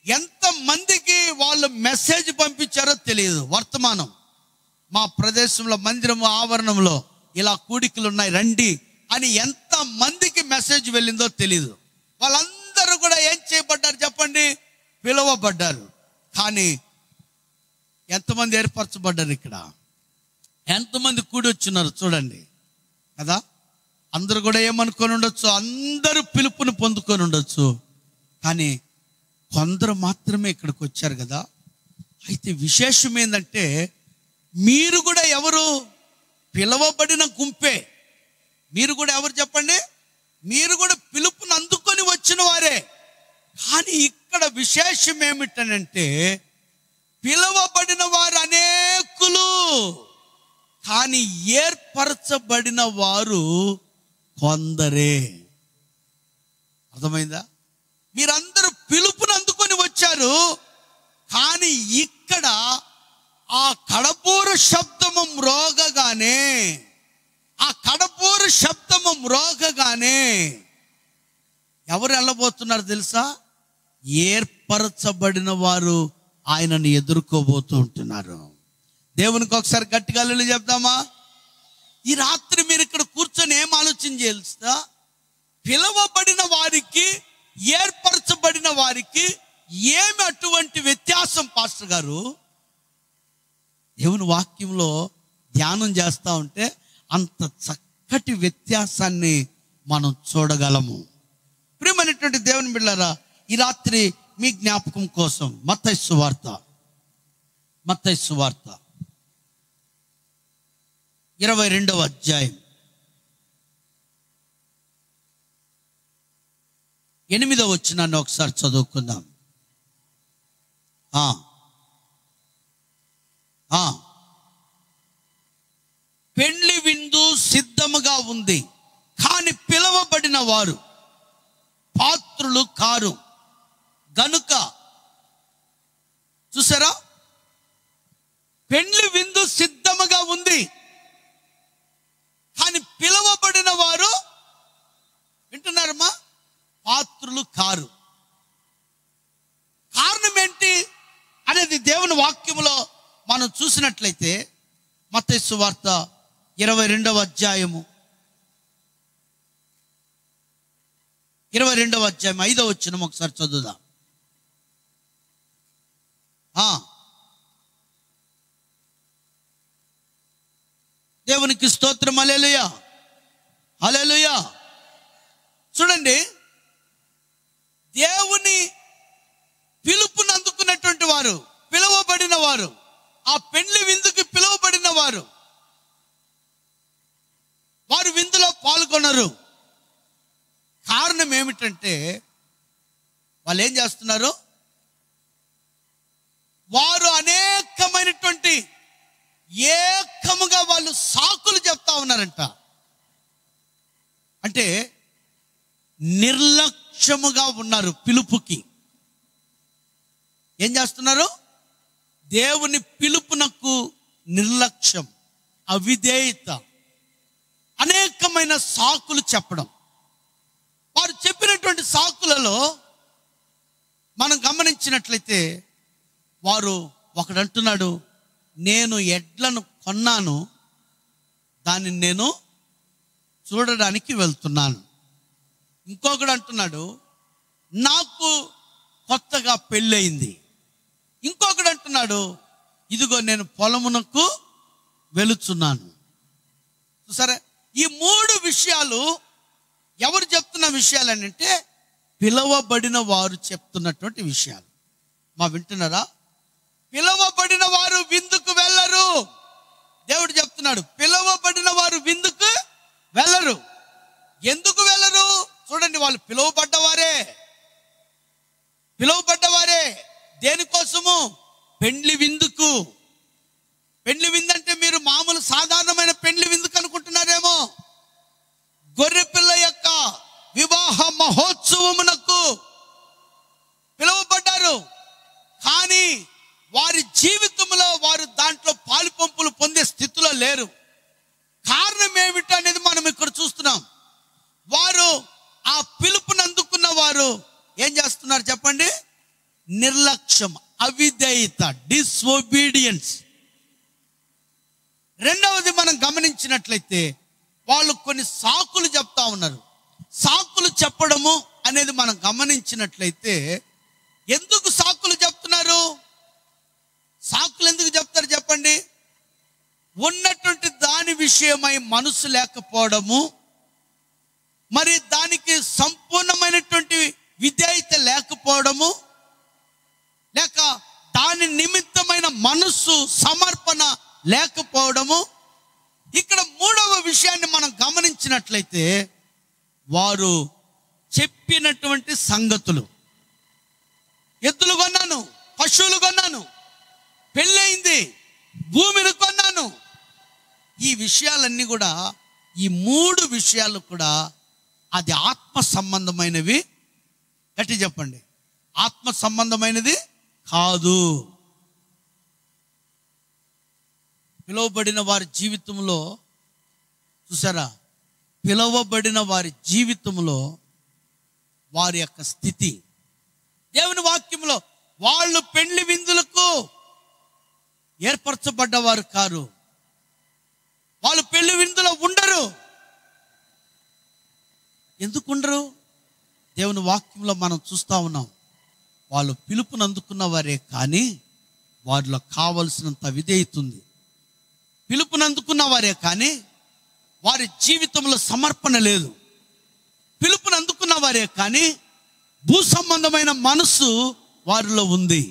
ఎంత మందికి వాళ్ళు మెసేజ్ పంపించారో తెలియదు. వర్తమానం మా ప్రదేశంలో మందిరం ఆవరణంలో ఇలా కూడికలు ఉన్నాయి రండి అని ఎంత మందికి మెసేజ్ వెళ్ళిందో తెలీదు. వాళ్ళందరూ కూడా ఏం చేయబడ్డారు చెప్పండి? పిలువబడ్డారు. కానీ ఎంతమంది ఏర్పరచబడ్డారు? ఇక్కడ ఎంతమంది కూడి వచ్చినారు చూడండి కదా. అందరూ కూడా ఏమనుకొని ఉండొచ్చు, అందరూ పిలుపుని పొందుకొని ఉండొచ్చు, కానీ కొందరు మాత్రమే ఇక్కడికి వచ్చారు కదా. అయితే విశేషం ఏంటంటే మీరు కూడా ఎవరు? పిలువబడిన గుంపే. మీరు కూడా ఎవరు చెప్పండి? మీరు కూడా పిలుపుని అందుకొని వచ్చిన వారే. కానీ ఇక్కడ విశేషం ఏమిటనంటే పిలువబడిన వారు అనేకులు, కానీ ఏర్పరచబడిన వారు కొందరే. అర్థమైందా? మీరందరూ పిలుపుని అందుకొని వచ్చారు, కానీ ఇక్కడ ఆ కడపూరు శబ్దము మ్రోగగానే ఎవరు వెళ్ళబోతున్నారు తెలుసా? ఏర్పరచబడిన వారు ఆయనను ఎదుర్కోబోతూ ఉంటున్నారు. దేవునికి ఒకసారి గట్టిగా హల్లెలూయా చెప్దామా? ఈ రాత్రి మీరు ఇక్కడ కూర్చొని ఏం ఆలోచన చేస్తా? పిలువబడిన వారికి ఏర్పరచబడిన వారికి ఏమి అటువంటి వ్యత్యాసం పాస్టర్ గారు? దేవుని వాక్యంలో ధ్యానం చేస్తూ ఉంటే అంత చక్కటి వ్యత్యాసాన్ని మనం చూడగలము. ప్రియమైనటువంటి దేవుని బిడ్డలారా, ఈ రాత్రి మీ జ్ఞాపకం కోసం మత్తయి సువార్త 22వ అధ్యాయం 8వ వచనాన్ని ఒకసారి చదువుకుందాం. పెండ్లి విందు సిద్ధముగా ఉంది, కానీ పిలువబడిన వారు పాత్రులు కారు గనుక. చూసారా? పెండ్లి విందు సిద్ధముగా ఉంది, కానీ పిలువబడిన వారు, వింటున్నారమ్మా, పాత్రులు కారు. కారణం ఏంటి అనేది దేవుని వాక్యములో మనం చూసినట్లయితే మత్తయి సువార్త 22వ అధ్యాయం 5వ వచనం ఒకసారి చదువుదాం. దేవునికి స్తోత్రం. హల్లెలూయా, హల్లెలూయా. చూడండి, దేవుని పిలుపుని అందుకున్నటువంటి వారు, పిలువబడిన వారు, ఆ పెండ్లి విందుకి పిలువబడిన వారు, వారు విందులో పాల్గొనరు. కారణం ఏమిటంటే వాళ్ళు ఏం చేస్తున్నారు? వారు అనేకమైనటువంటి ఏకముగా వాళ్ళు సాకులు చెప్తా ఉన్నారంట. అంటే నిర్లక్ష్యముగా ఉన్నారు. పిలుపుకి ఏం చేస్తున్నారు? దేవుని పిలుపునకు నిర్లక్ష్యం, అవిధేయత, అనేకమైన సాకులు చెప్పడం. వారు చెప్పినటువంటి సాకులలో మనం గమనించినట్లయితే వారు ఒకడంటున్నాడు, నేను ఎడ్లను కొన్నాను, దాన్ని నేను చూడడానికి వెళ్తున్నాను. ఇంకొకడు అంటున్నాడు, నాకు కొత్తగా పెళ్ళయింది. ఇంకొకడు అంటున్నాడు, ఇదిగో నేను పొలమునకు వెళుతున్నాను. సరే, ఈ మూడు విషయాలు ఎవరు చెప్తున్న విషయాలు అంటే పిలవబడిన వారు చెప్తున్నటువంటి విషయాలు. మా వింటున్నారా? పిలవబడిన వారు విందుకు వెళ్ళరు. దేవుడు చెప్తున్నాడు, పిలవబడిన వారు విందుకు వెళ్ళరు. ఎందుకు వెళ్ళరు? చూడండి, వాళ్ళు పిలువబడ్డవారే. దేనికోసము? పెండ్లి విందుకు. పెండ్లి విందు అంటే మీరు మామూలు సాధారణమైన పెండ్లి విందుకు అనుకుంటున్నారేమో. గొర్రెపిల్ల యొక్క వివాహ మహోత్సవమునకు పిలువబడ్డారు. కానీ వారి జీవితంలో వారు దాంట్లో పాలుపంపులు పొందే స్థితిలో లేరు. కారణం ఏమిటి అనేది మనం ఇక్కడ చూస్తున్నాం. వారు ఆ పిలుపుని అందుకున్న వారు ఏం చేస్తున్నారు చెప్పండి? నిర్లక్ష్యం, అవిధేయత, డిసొబీడియన్స్. రెండవది మనం గమనించినట్లయితే వాళ్ళు కొన్ని సాకులు చెప్తా ఉన్నారు. సాకులు చెప్పడము అనేది మనం గమనించినట్లయితే ఎందుకు సాకులు చెప్తున్నారు? సాకులు ఎందుకు చెప్తారు చెప్పండి? ఉన్నటువంటి దాని విషయమై మనసు లేకపోవడము, మరి దానికి సంపూర్ణమైనటువంటి విధేయత లేకపోవడము, లేక దాని నిమిత్తమైన మనస్సు సమర్పణ లేకపోవడము. ఇక్కడ మూడవ విషయాన్ని మనం గమనించినట్లయితే వారు చెప్పినటువంటి సంగతులు, ఎద్దులు కొన్నాను, పశువులు కొన్నాను, పెళ్ళయింది, భూమిని కొన్నాను, ఈ విషయాలన్నీ కూడా, ఈ మూడు విషయాలు కూడా అది ఆత్మ సంబంధమైనవి. గట్టి చెప్పండి, ఆత్మ సంబంధమైనది కాదు. పిలువబడిన వారి జీవితంలో చూసారా, పిలువబడిన వారి జీవితంలో వారి యొక్క స్థితి, దేవుని వాక్యంలో వాళ్ళు పెండ్లి విందులకు ఏర్పరచబడ్డవారు కారు. వాళ్ళు పెళ్లి విందులో ఉండరు. ఎందుకు ఉండరు? దేవుని వాక్యంలో మనం చూస్తూ ఉన్నాం. వాళ్ళు పిలుపుని అందుకున్న వారే, కానీ వారిలో కావలసినంత విధేయత ఉంది. పిలుపుని అందుకున్న వారే, కానీ వారి జీవితంలో సమర్పణ లేదు. పిలుపుని అందుకున్న వారే, కానీ భూ సంబంధమైన మనసు వారిలో ఉంది.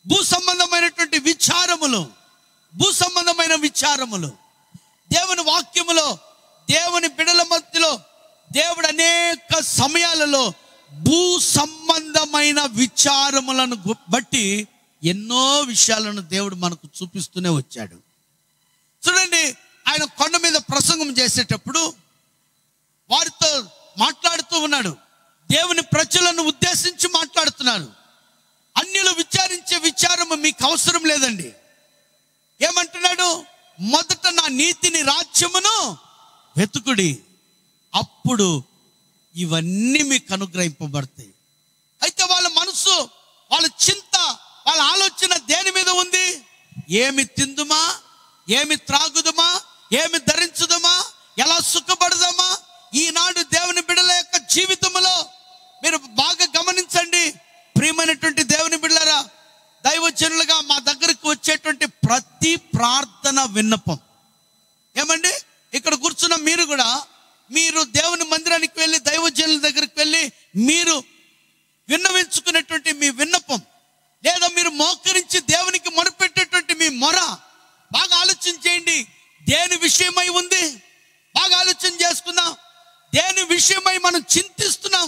భూ సంబంధమైనటువంటి విచారములు దేవుని వాక్యములో, దేవుని బిడల మధ్యలో దేవుడు అనేక సమయాలలో భూ సంబంధమైన విచారములను బట్టి ఎన్నో విషయాలను దేవుడు మనకు చూపిస్తూనే వచ్చాడు. చూడండి, ఆయన కొండ మీద ప్రసంగం చేసేటప్పుడు వారితో మాట్లాడుతూ ఉన్నాడు. దేవుని ప్రజలను ఉద్దేశించి మాట్లాడుతున్నారు. అన్యులు విచారించే విచారము మీకు అవసరం లేదండి. ఏమంటున్నాడు? మొదట నా నీతిని, రాజ్యమును వెతుకుడి, అప్పుడు ఇవన్నీ మీకు అనుగ్రహింపబడతాయి. అయితే వాళ్ళ మనసు, వాళ్ళ చింత, వాళ్ళ ఆలోచన దేని మీద ఉంది? ఏమి తిందుమా, ఏమి త్రాగుదమా, ఏమి ధరించుదమా, ఎలా సుఖపడదామా. ఈనాడు దేవుని బిడ్డల యొక్క జీవితంలో మీరు బాగా గమనించండి. ప్రియమైనటువంటి దేవుని బిడ్డలారా, దైవజనులుగా మా దగ్గరకు వచ్చేటువంటి ప్రతి ప్రార్థన విన్నపం, ఏమండి, ఇక్కడ కూర్చున్న మీరు కూడా, మీరు దేవుని మందిరానికి వెళ్ళి దైవజనుల దగ్గరికి వెళ్ళి మీరు విన్నవించుకునేటువంటి మీ విన్నపం, లేదా మీరు మోకరించి దేవునికి మొరపెట్టేటువంటి మీ మొర బాగా ఆలోచన చేయండి. దేని విషయమై ఉంది? బాగా ఆలోచన చేసుకుందాం. దేని విషయమై మనం చింతిస్తున్నాం?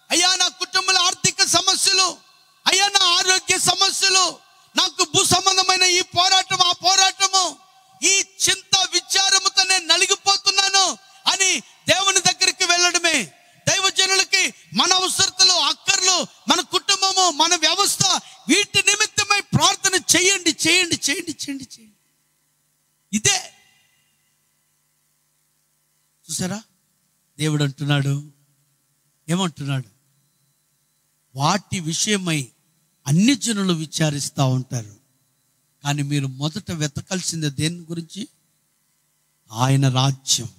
అయ్యా నా కుటుంబంలో ఆర్థిక సమస్యలు, అయ్యా నా ఆరోగ్య సమస్యలు, నాకు భూ సంబంధమైన ఈ పోరాటం, ఆ పోరాటము, ఈ చింత విచారముతో నేను నలిగిపోతున్నాను అని దేవుని దగ్గరికి వెళ్ళడమే. దైవజనులకి మన అవసరతలు, అక్కర్లు, మన కుటుంబము, మన వ్యవస్థ, వీటి నిమిత్తమై ప్రార్థన చేయండి, చేయండి, చేయండి, చేయండి, చేయండి. ఇదే చూసారా, దేవుడు అంటున్నాడు, ఏమంటున్నాడు? వాటి విషయమై అన్ని జనులు విచారిస్తూ ఉంటారు, కానీ మీరు మొదట వెతకాల్సిందే దేని గురించి? ఆయన రాజ్యం,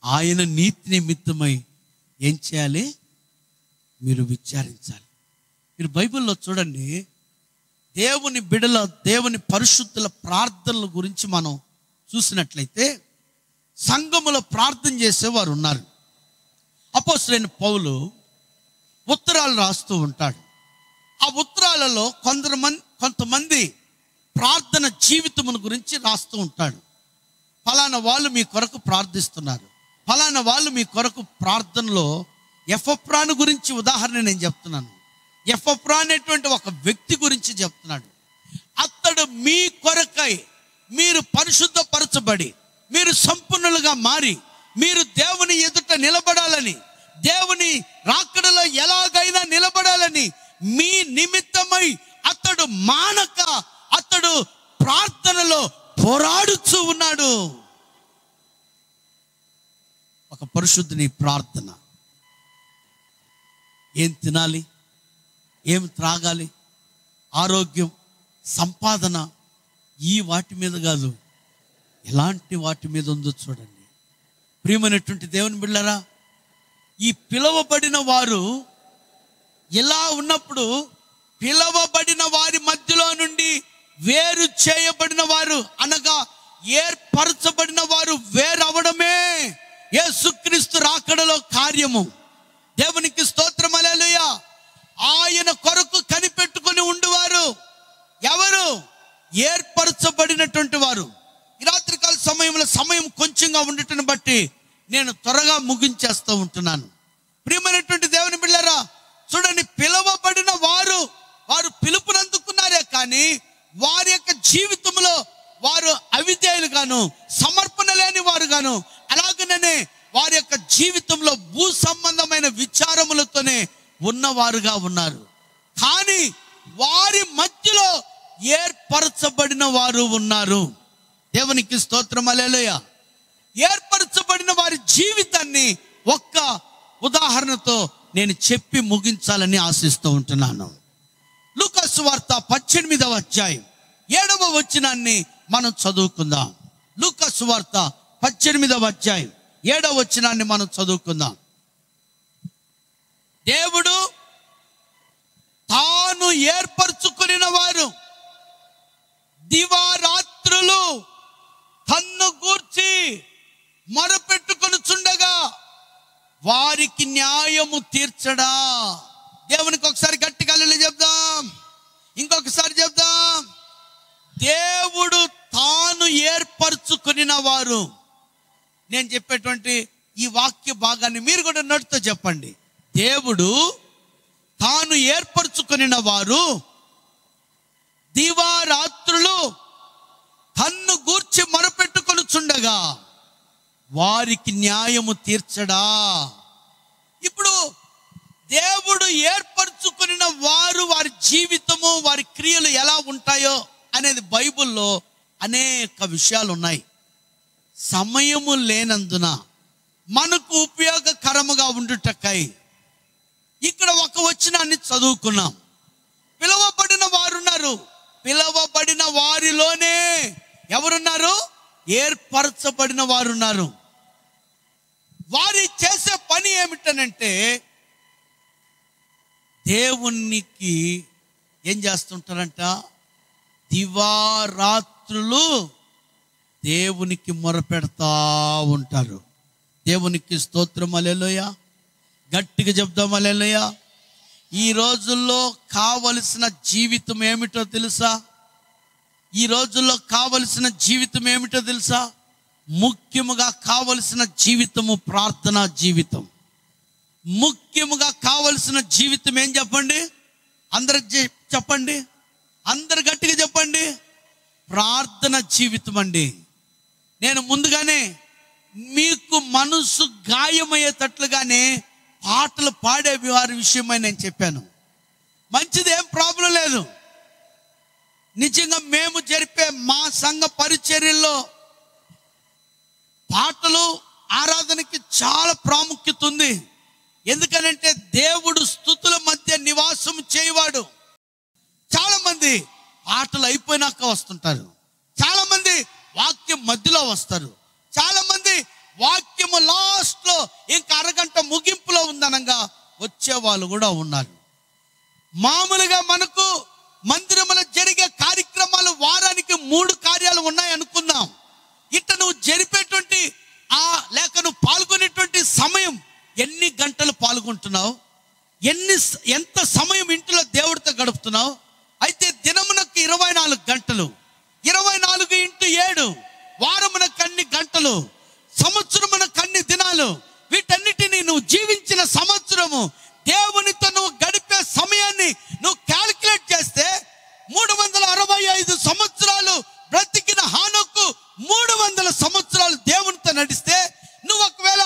ఆయన నీతి నిమిత్తమై ఏం చేయాలి? మీరు విచారించాలి. మీరు బైబిల్లో చూడండి, దేవుని బిడల, దేవుని పరిశుద్ధుల ప్రార్థనల గురించి మనం చూసినట్లయితే సంఘములో ప్రార్థన చేసేవారు ఉన్నారు. అపోస్తలుడైన పౌలు ఉత్తరాలు రాస్తూ ఉంటాడు. ఆ ఉత్తరాలలో కొంతమంది ప్రార్థన జీవితమును గురించి రాస్తూ ఉంటాడు. ఫలానా వాళ్ళు మీ కొరకు ప్రార్థిస్తున్నారు, ఫలానా వాళ్ళు మీ కొరకు ప్రార్థనలో ఎఫ్రాను గురించి ఉదాహరణ నేను చెప్తున్నాను. ఎఫ్రా అనేటువంటి ఒక వ్యక్తి గురించి చెప్తున్నాడు. అతడు మీ కొరకై మీరు పరిశుద్ధపరచబడి, మీరు సంపూర్ణులుగా మారి, మీరు దేవుని ఎదుట నిలబడాలని, దేవుని రాకడలో ఎలాగైనా నిలబడాలని మీ నిమిత్తమై అతడు మానక, అతడు ప్రార్థనలో పోరాడుతూ ఉన్నాడు. ఒక పరిశుద్ధుని ప్రార్థన. ఏం తినాలి, ఏం త్రాగాలి, ఆరోగ్యం, సంపాదన, ఈ వాటి మీద కాదు, ఎలాంటి వాటి మీద ఉందో చూడండి. ప్రియమైనటువంటి దేవుని బిడ్డలారా, ఈ పిలువబడిన వారు ఇలా ఉన్నప్పుడు, పిలువబడిన వారి మధ్యలో నుండి వేరు చేయబడిన వారు, అనగా ఏర్పరచబడిన వారు వేరవడమే యేసుక్రీస్తు రాకడలో కార్యము. దేవునికి స్తోత్రం, హల్లెలూయా. ఆయన కొరకు కనిపెట్టుకుని ఉండువారు ఎవరు? ఏర్పరచబడినటువంటి వారు. ఈ రాత్రికాల సమయంలో సమయం కొంచెంగా ఉండటం బట్టి నేను త్వరగా ముగించేస్తూ ఉంటున్నాను. ప్రియమైనటువంటి దేవుని బిడ్డలారా, చూడండి, పిలువబడిన వారు పిలుపునందుకున్నారే, కానీ వారి యొక్క జీవితంలో వారు అవిధేయులు గాను, సమర్పణ లేని వారు గాను, అలాగనే వారి యొక్క జీవితంలో భూ సంబంధమైన విచారములతోనే ఉన్నవారుగా ఉన్నారు. కానీ వారి మధ్యలో ఏర్పరచబడిన వారు ఉన్నారు. దేవునికి స్తోత్రం, హల్లెలూయా. ఏర్పరచబడిన వారి జీవితాన్ని ఒక్క ఉదాహరణతో నేను చెప్పి ముగించాలని ఆశిస్తూ ఉంటున్నాను. లూకా సువార్త 18వ అధ్యాయం 7వ వచనాన్ని మనం చదువుకుందాం. లూకా సువార్త 18వ అధ్యాయం 7వ వచనాన్ని మనం చదువుకుందాం. దేవుడు తాను ఏర్పరచుకున్న వారు దివారాత్రులు తన్ను గూర్చి మొరపెట్టుకొనుచుండగా వారికి న్యాయము తీర్చడా. దేవునికి ఒకసారి గట్టిగా హల్లెలూయా చెప్దాం, ఇంకొకసారి చెప్దాం. దేవుడు తాను ఏర్పరచుకున్న వారు. నేను చెప్పేటువంటి ఈ వాక్య భాగాన్ని మీరు కూడా నోటితో చెప్పండి. దేవుడు తాను ఏర్పరచుకున్న వారు దివారాత్రులు తన్ను గూర్చి మొరపెట్టుకొనుచుండగా వారికి న్యాయము తీర్చడా. ఇప్పుడు దేవుడు ఏర్పరచుకున్న వారు, వారి జీవితము, వారి క్రియలు ఎలా ఉంటాయో అనేది బైబిల్లో అనేక విషయాలు ఉన్నాయి. సమయము లేనందున మనకు ఉపయోగకరముగా ఉండుటకై ఇక్కడ ఒక వచనాన్ని చదువుకున్నాం. పిలువబడిన వారున్నారు. పిలువబడిన వారిలోనే ఎవరున్నారు? ఏర్పరచబడిన వారున్నారు. వారి చేసే పని ఏమిటనంటే, దేవునికి ఏం చేస్తుంటారంట? దివారాత్రులు దేవునికి మొరపెడతా ఉంటారు. దేవునికి స్తోత్రం, హల్లెలూయా. గట్టిగా చెప్దాం హల్లెలూయా. ఈ రోజుల్లో కావలసిన జీవితం ఏమిటో తెలుసా? ఈ రోజుల్లో కావలసిన జీవితం ఏమిటో తెలుసా? ముఖ్యముగా కావలసిన జీవితము ప్రార్థనా జీవితం. ముఖ్యముగా కావలసిన జీవితం ఏం చెప్పండి? అందరు చెప్పండి, అందరు గట్టిగా చెప్పండి. ప్రార్థన జీవితం అండి. నేను ముందుగానే మీకు మనసు గాయమయ్యేటట్లుగానే పాటలు పాడే వారి విషయమై నేను చెప్పాను. మంచిది, ఏం ప్రాబ్లం లేదు. నిజంగా మేము జరిపే మా సంఘ పరిచర్యల్లో పాటలు ఆరాధనకి చాలా ప్రాముఖ్యత ఉంది. ఎందుకనంటే దేవుడు స్తుతుల మధ్య నివాసం చేయవాడు. చాలా మంది పాటలు అయిపోయినాక వస్తుంటారు, చాలా మంది వాక్యం మధ్యలో వస్తారు, చాలా మంది వాక్యము లాస్ట్లో ఇంకా అరగంట ముగింపులో ఉందనగా వచ్చే వాళ్ళు కూడా ఉన్నారు. మామూలుగా మనకు మందిరములో జరిగే కార్యక్రమాలు వారానికి 3 కార్యాలు ఉన్నాయి అనుకుందాం. ఇట్లా నువ్వు జరిపేటువంటి లేక నువ్వు పాల్గొనేటువంటి సమయం ఎన్ని గంటలు పాల్గొంటున్నావు, ఎంత సమయం ఇంట్లో దేవుడితో గడుపుతున్నావు? అయితే దినమునకు 24 గంటలు, 24x7, వారమునకు అన్ని గంటలు, సంవత్సరమునకు అన్ని దినాలు, వీటన్నిటినీ నువ్వు జీవించిన సంవత్సరము దేవునితో నువ్వు గడిపే సమయాన్ని నువ్వు క్యాలిక్యులేట్ చేస్తే 365 సంవత్సరాలు బ్రతికిన హానోకు 300 సంవత్సరాలు దేవునితో నడిస్తే నువ్వు ఒకవేళ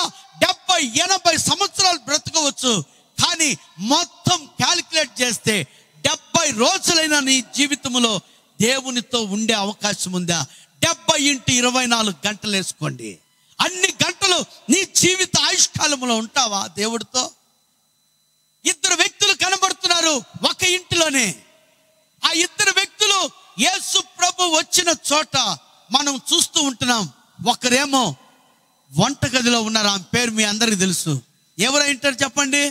70-80 సంవత్సరాలు బ్రతకవచ్చు. కానీ మొత్తం క్యాలిక్యులేట్ చేస్తే 70 రోజులైనా నీ జీవితంలో దేవునితో ఉండే అవకాశం ఉందా? 70x24 గంటలు వేసుకోండి. అన్ని గంటలు నీ జీవిత ఆయుష్కాలంలో ఉంటావా దేవుడితో? 2 వ్యక్తులు కనబడుతున్నారు ఒక ఇంటిలోనే. ఆ 2 వ్యక్తులు యేసు ప్రభు వచ్చిన చోట మనం చూస్తూ ఉంటున్నాం. ఒకరేమో వంటగదిలో ఉన్నారు, ఆమె పేరు మీ అందరికి తెలుసు. ఎవరైంటారు చెప్పండి?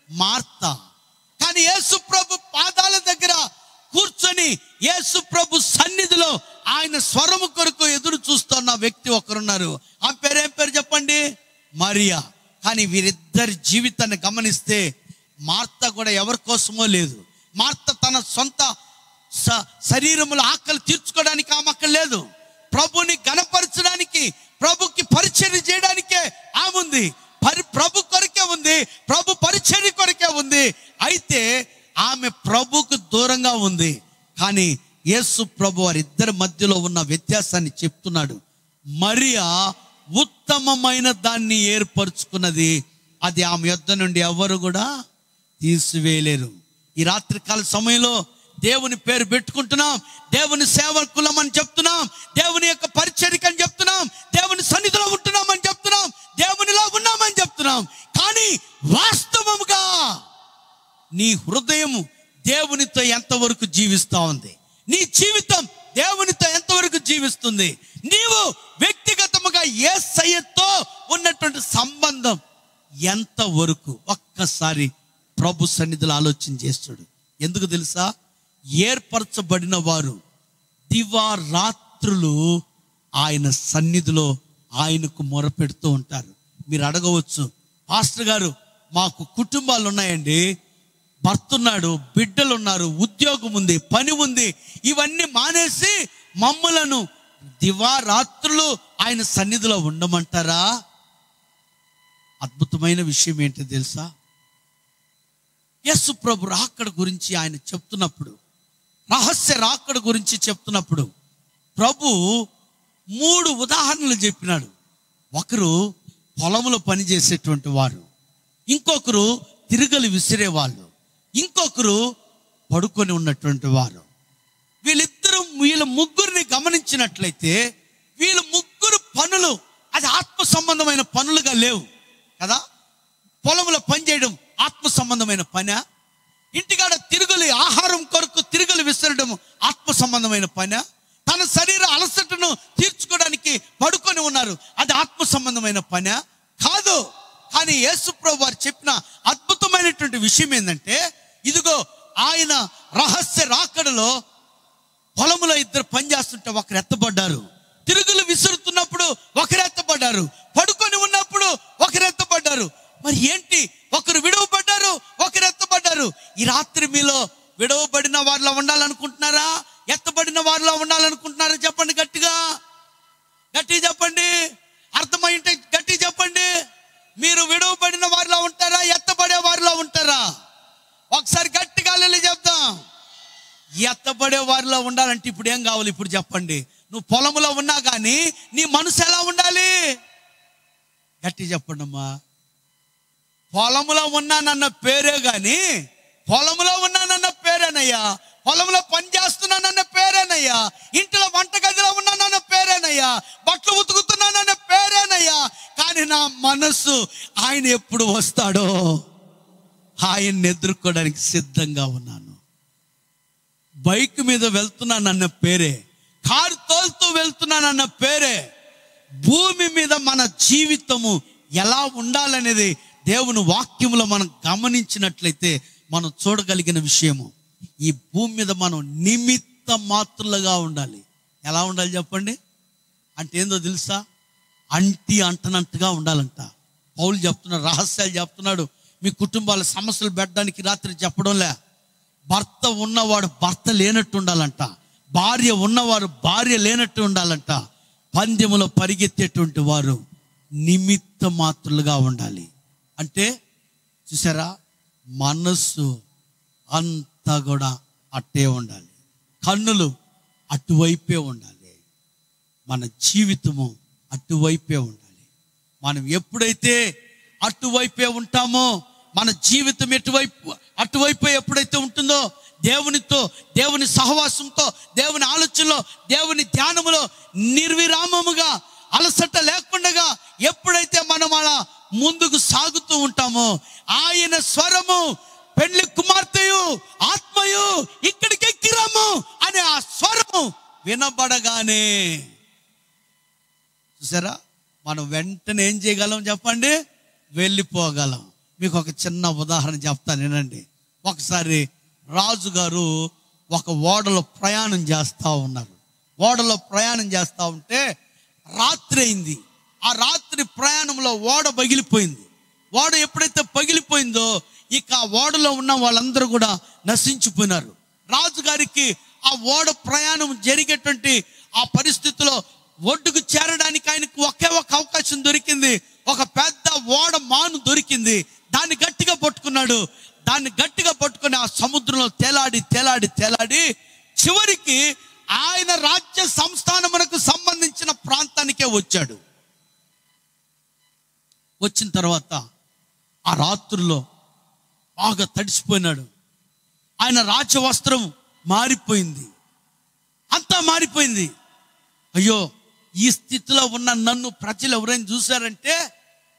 మార్తా. కానీ యేసు ప్రభు పాదాల దగ్గర కూర్చొని యేసు ప్రభు సన్నిధిలో ఆయన స్వరము కొరకు ఎదురు చూస్తున్న వ్యక్తి ఒకరున్నారు. ఆ పేరు ఏం పేరు చెప్పండి? మరియా. కానీ వీరిద్దరి జీవితాన్ని గమనిస్తే మార్తా కూడా ఎవరి కోసమో లేదు. మార్తా తన సొంత శరీరముల ఆకలి తీర్చుకోవడానికి ఆమె అక్కడ లేదు. ప్రభుని గణపరచడానికి, ప్రభుకి పరిచర్య చేయడానికే ఆమె ఉంది. ప్రభు కొరకే ఉంది, ప్రభు పరిచర్య కొరకే ఉంది. అయితే ఆమె ప్రభుకు దూరంగా ఉంది. కానీ యేసు ప్రభు వారిద్దరి మధ్యలో ఉన్న వ్యత్యాసాన్ని చెప్తున్నాడు. మరియా ఉత్తమమైన దాన్ని ఏర్పరచుకున్నది, అది ఆమె యొద్ద నుండి ఎవరు కూడా తీసివేయలేరు. ఈ రాత్రికాల సమయంలో దేవుని పేరు పెట్టుకుంటున్నాం, దేవుని సేవకులం అని చెప్తున్నాం, దేవుని యొక్క పరిచర్యకు అని చెప్తున్నాం, దేవుని సన్నిధిలో ఉంటున్నాం అని చెప్తున్నాం, దేవునిలో ఉన్నామని చెప్తున్నాం. కానీ వాస్తవముగా నీ హృదయం దేవునితో ఎంతవరకు జీవిస్తా ఉంది? నీ జీవితం దేవునితో ఎంతవరకు జీవిస్తుంది? నీవు వ్యక్తిగతముగా యేసయ్యతో ఉన్నటువంటి సంబంధం ఎంతవరకు? ఒక్కసారి ప్రభు సన్నిధిలో ఆలోచన చేస్తాడు. ఎందుకు తెలుసా? ఏర్పరచబడిన వారు దివారాత్రులు ఆయన సన్నిధిలో ఆయనకు మొరపెడుతూ ఉంటారు. మీరు అడగవచ్చు, పాస్టర్ గారు మాకు కుటుంబాలు ఉన్నాయండి, భర్త ఉన్నాడు, బిడ్డలు ఉన్నారు, ఉద్యోగం ఉంది, పని ఉంది, ఇవన్నీ మానేసి మమ్ములను దివారాత్రులు ఆయన సన్నిధిలో ఉండమంటారా? అద్భుతమైన విషయం ఏంటో తెలుసా? యేసు ప్రభు రాకడ గురించి ఆయన చెప్తున్నప్పుడు, రహస్య రాకడ గురించి చెప్తున్నప్పుడు ప్రభు 3 ఉదాహరణలు చెప్పినాడు. ఒకరు పొలంలో పనిచేసేటువంటి వారు, ఇంకొకరు తిరగలి విసిరేవాళ్ళు, ఇంకొకరు పడుకొని ఉన్నటువంటి వారు. వీళ్ళ ముగ్గురిని గమనించినట్లయితే వీళ్ళ ముగ్గురు పనులు అది ఆత్మ సంబంధమైన పనులుగా లేవు కదా. పొలంలో పనిచేయడం ఆత్మ సంబంధమైన పనా? ఇంటికాడ తిరుగులు ఆహారం కొరకు తిరుగులు విసరడం ఆత్మ సంబంధమైన పనా? తన శరీర అలసటను తీర్చుకోవడానికి పడుకొని ఉన్నారు, అది ఆత్మ సంబంధమైన పనా? కాదు. కానీ యేసు ప్రభు వారు చెప్పిన అద్భుతమైనటువంటి విషయం ఏంటంటే, ఇదిగో ఆయన రహస్య రాకడలో పొలములో 2 పని చేస్తుంటే ఒకరు ఎత్తబడ్డారు. తిరుగులు విసురుతున్న ఎత్తబడ్డారు, పడుకొని ఉన్నప్పుడు ఒకరు ఎత్తబడ్డారు. మరి ఏంటి, ఒకరు విడవబడ్డారు, ఒకరు ఎత్తబడ్డారు. ఈ రాత్రి మీలో విడవబడిన వారిలో ఉండాలనుకుంటున్నారా, ఎత్తబడిన వారిలో ఉండాలనుకుంటున్నారా? చెప్పండి, గట్టిగా చెప్పండి. అర్థమైంటే గట్టి చెప్పండి. మీరు విడవబడిన వారిలో ఉంటారా, ఎత్తబడే వారిలో ఉంటారా? ఒకసారి గట్టిగా హల్లెలూయా చెప్దాం. ఎత్తబడే వారిలో ఉండాలంటే ఇప్పుడు ఏం కావాలి? ఇప్పుడు చెప్పండి. నువ్వు పొలంలో ఉన్నా కానీ నీ మనసు ఎలా ఉండాలి? గట్టి చెప్పండి అమ్మా. పొలంలో ఉన్నానన్న పేరే కానీ, పొలంలో ఉన్నానన్న పేరేనయ్యా, పొలంలో పని చేస్తున్నానన్న పేరేనయ్యా, ఇంట్లో వంటగదిలో ఉన్నానన్న పేరేనయ్యా, బట్టలు ఉతుకుతున్నానన్న పేరేనయ్యా. కానీ నా మనస్సు ఆయన ఎప్పుడు వస్తాడో ఆయన్ని ఎదుర్కోవడానికి సిద్ధంగా ఉన్నాను. బైక్ మీద వెళ్తున్నానన్న పేరే, కారు తోలుతూ వెళ్తున్నానన్న పేరే. భూమి మీద మన జీవితము ఎలా ఉండాలనేది దేవుని వాక్యములో మనం గమనించినట్లయితే మనం చూడగలిగిన విషయము, ఈ భూమి మీద మనం నిమిత్త మాత్రులుగా ఉండాలి. ఎలా ఉండాలి చెప్పండి? అంటే ఏందో తెలుసా? అంటనంతగా ఉండాలంట. పౌలు చెప్తున్నాడు, రహస్యాలు చెప్తున్నాడు. మీ కుటుంబాల సమస్యలు పెట్టడానికి రాత్రి చెప్పడంలే. భర్త ఉన్నవాడు భర్త లేనట్టు ఉండాలంట, భార్య ఉన్నవారు భార్య లేనట్టు ఉండాలంట. పందెములో పరిగెత్తేటువంటి వారు నిమిత్త మాత్రులుగా ఉండాలి. అంటే చూసారా, మనస్సు అంతా కూడా అట్టే ఉండాలి, కన్నులు అటువైపే ఉండాలి, మన జీవితము అటువైపే ఉండాలి. మనం ఎప్పుడైతే అటువైపే ఉంటామో, మన జీవితం అటువైపే ఎప్పుడైతే ఉంటుందో, దేవునితో, దేవుని సహవాసంతో, దేవుని ఆలోచనలో, దేవుని ధ్యానములో నిర్విరామముగా అలసట లేకుండా ఎప్పుడైతే మనం అలా ముందుకు సాగుతూ ఉంటామో, ఆయన స్వరము, పెళ్లి కుమార్తెయు ఆత్మయు ఇక్కడికి ఎక్కిరాము అనే ఆ స్వరము వినబడగానే చూసారా, మనం వెంటనే ఏం చేయగలం చెప్పండి? వెళ్ళిపోగలం. మీకు ఒక చిన్న ఉదాహరణ చెప్తాను, వినండి. ఒకసారి రాజుగారు ఒక ఓడలో ప్రయాణం చేస్తూ ఉన్నారు. ఓడలో ప్రయాణం చేస్తూ ఉంటే రాత్రి అయింది. ఆ రాత్రి ప్రయాణంలో ఓడ పగిలిపోయింది. ఓడ ఎప్పుడైతే పగిలిపోయిందో ఇక ఆ ఓడలో ఉన్న వాళ్ళందరూ కూడా నశించిపోయినారు. రాజుగారికి ఆ ఓడ ప్రయాణం జరిగేటువంటి ఆ పరిస్థితిలో ఒడ్డుకు చేరడానికి ఆయనకు ఒకే ఒక అవకాశం దొరికింది. ఒక పెద్ద ఓడ మాను దొరికింది. దాన్ని గట్టిగా పట్టుకున్నాడు. దాన్ని గట్టిగా పట్టుకుని ఆ సముద్రంలో తేలాడి చివరికి ఆయన రాజ్య సంస్థానమునకు సంబంధించిన ప్రాంతానికే వచ్చాడు. వచ్చిన తర్వాత ఆ రాత్రుల్లో బాగా తడిసిపోయినాడు. ఆయన రాజవస్త్రం మారిపోయింది, అంతా మారిపోయింది. అయ్యో, ఈ స్థితిలో ఉన్న నన్ను ప్రజలు ఎవరైనా చూశారంటే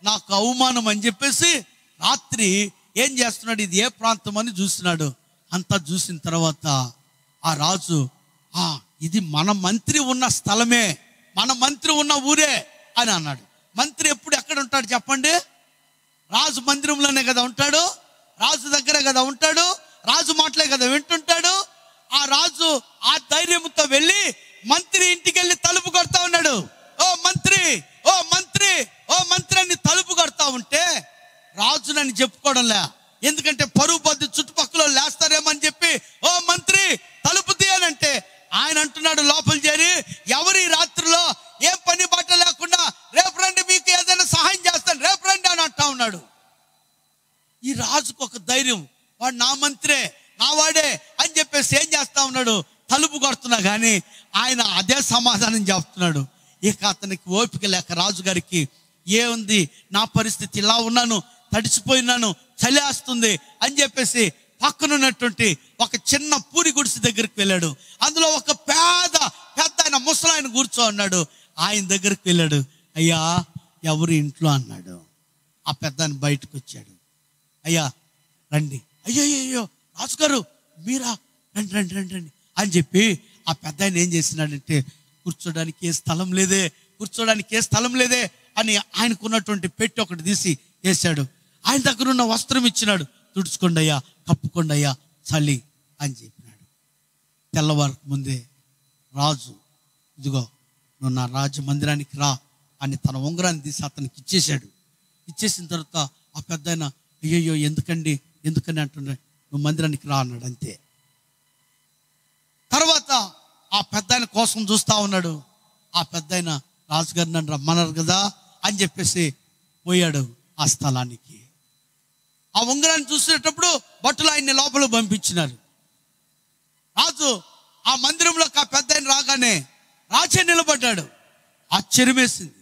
నాకు అవమానం అని చెప్పేసి రాత్రి ఏం చేస్తున్నాడు, ఇది ఏ ప్రాంతం అని చూస్తున్నాడు. అంతా చూసిన తర్వాత ఆ రాజు, ఇది మన మంత్రి ఉన్న స్థలమే, మన మంత్రి ఉన్న ఊరే అని అన్నాడు. మంత్రి ఎప్పుడు ఎక్కడ ఉంటాడు చెప్పండి? రాజు మందిరంలోనే కదా ఉంటాడు, రాజు దగ్గరే కదా ఉంటాడు, రాజు మాటలే కదా వింటుంటాడు. ఆ రాజు ఆ ధైర్యంతో వెళ్ళి మంత్రి ఇంటికి వెళ్ళి తలుపు కొడతా ఉన్నాడు. ఓ మంత్రి, ఓ మంత్రి, ఓ మంత్రి అని తలుపు కొడతా ఉంటే రాజు నన్ను చెప్పుకోవడంలే. ఎందుకంటే పరువు పొద్దు చుట్టుపక్కల లేస్తారేమని చెప్పి ఓ మంత్రి తలుపు తీయాలంటే ఆయన అంటున్నాడు లోపల చేరి, ఎవరి రాత్రిలో ఏం పని బట్ట లేకుండా రేపు రండి, మీకు ఏదైనా సహాయం చేస్తాను, రేపు రండి అని అంటా ఉన్నాడు. ఈ రాజుకు ఒక ధైర్యం, వాడు నా మంత్రే, నా వాడే అని చెప్పేసి ఏం చేస్తా ఉన్నాడు, తలుపు కొడుతున్నా కానీ ఆయన అదే సమాధానం చెప్తున్నాడు. ఇక అతనికి ఓపిక లేక రాజుగారికి, ఏముంది నా పరిస్థితి, ఇలా ఉన్నాను, తడిసిపోయినాను, చలేస్తుంది అని చెప్పేసి పక్కనున్నటువంటి ఒక చిన్న పూరి గుడిసె దగ్గరికి వెళ్ళాడు. అందులో ఒక పెద్ద ఆయన ముసలాయన కూర్చో అన్నాడు. ఆయన దగ్గరికి వెళ్ళాడు. అయ్యా ఎవరు ఇంట్లో అన్నాడు. ఆ పెద్ద ఆయన బయటకు వచ్చాడు. అయ్యా రండి. అయ్యో రాజుగారు మీరా, రండి రండి రండి రండి అని చెప్పి ఆ పెద్ద ఆయన ఏం చేసినాడంటే, కూర్చోడానికి ఏ స్థలం లేదే అని ఆయనకున్నటువంటి పెట్టి ఒకటి తీసి వేశాడు. ఆయన దగ్గర ఉన్న వస్త్రం ఇచ్చినాడు. తుడుచుకోండి అయ్యా, కప్పుకోండి అయ్యా, చలి అని చెప్పినాడు. తెల్లవారికి ముందే రాజు, ఇదిగో నువ్వు నా రాజ మందిరానికి రా అని తన ఉంగరాన్ని తీసి అతనికి ఇచ్చేశాడు. ఇచ్చేసిన తర్వాత ఆ పెద్ద ఆయన, అయ్యయ్యో ఎందుకని అంటున్నా, నువ్వు మందిరానికి రా అన్నాడు. అంతే. తర్వాత ఆ పెద్ద ఆయన కోసం చూస్తూ ఉన్నాడు. ఆ పెద్ద ఆయన, రాజుగారు నన్ను రమ్మన్నారు కదా అని చెప్పేసి పోయాడు ఆ స్థలానికి. ఆ ఉంగరాన్ని చూసేటప్పుడు భటులు ఆయన్ని లోపల పంపించినారు. రాజు ఆ మందిరంలోకి ఆ పెద్ద ఆయన రాగానే రాజే నిలబడ్డాడు. ఆశ్చర్యమేసింది.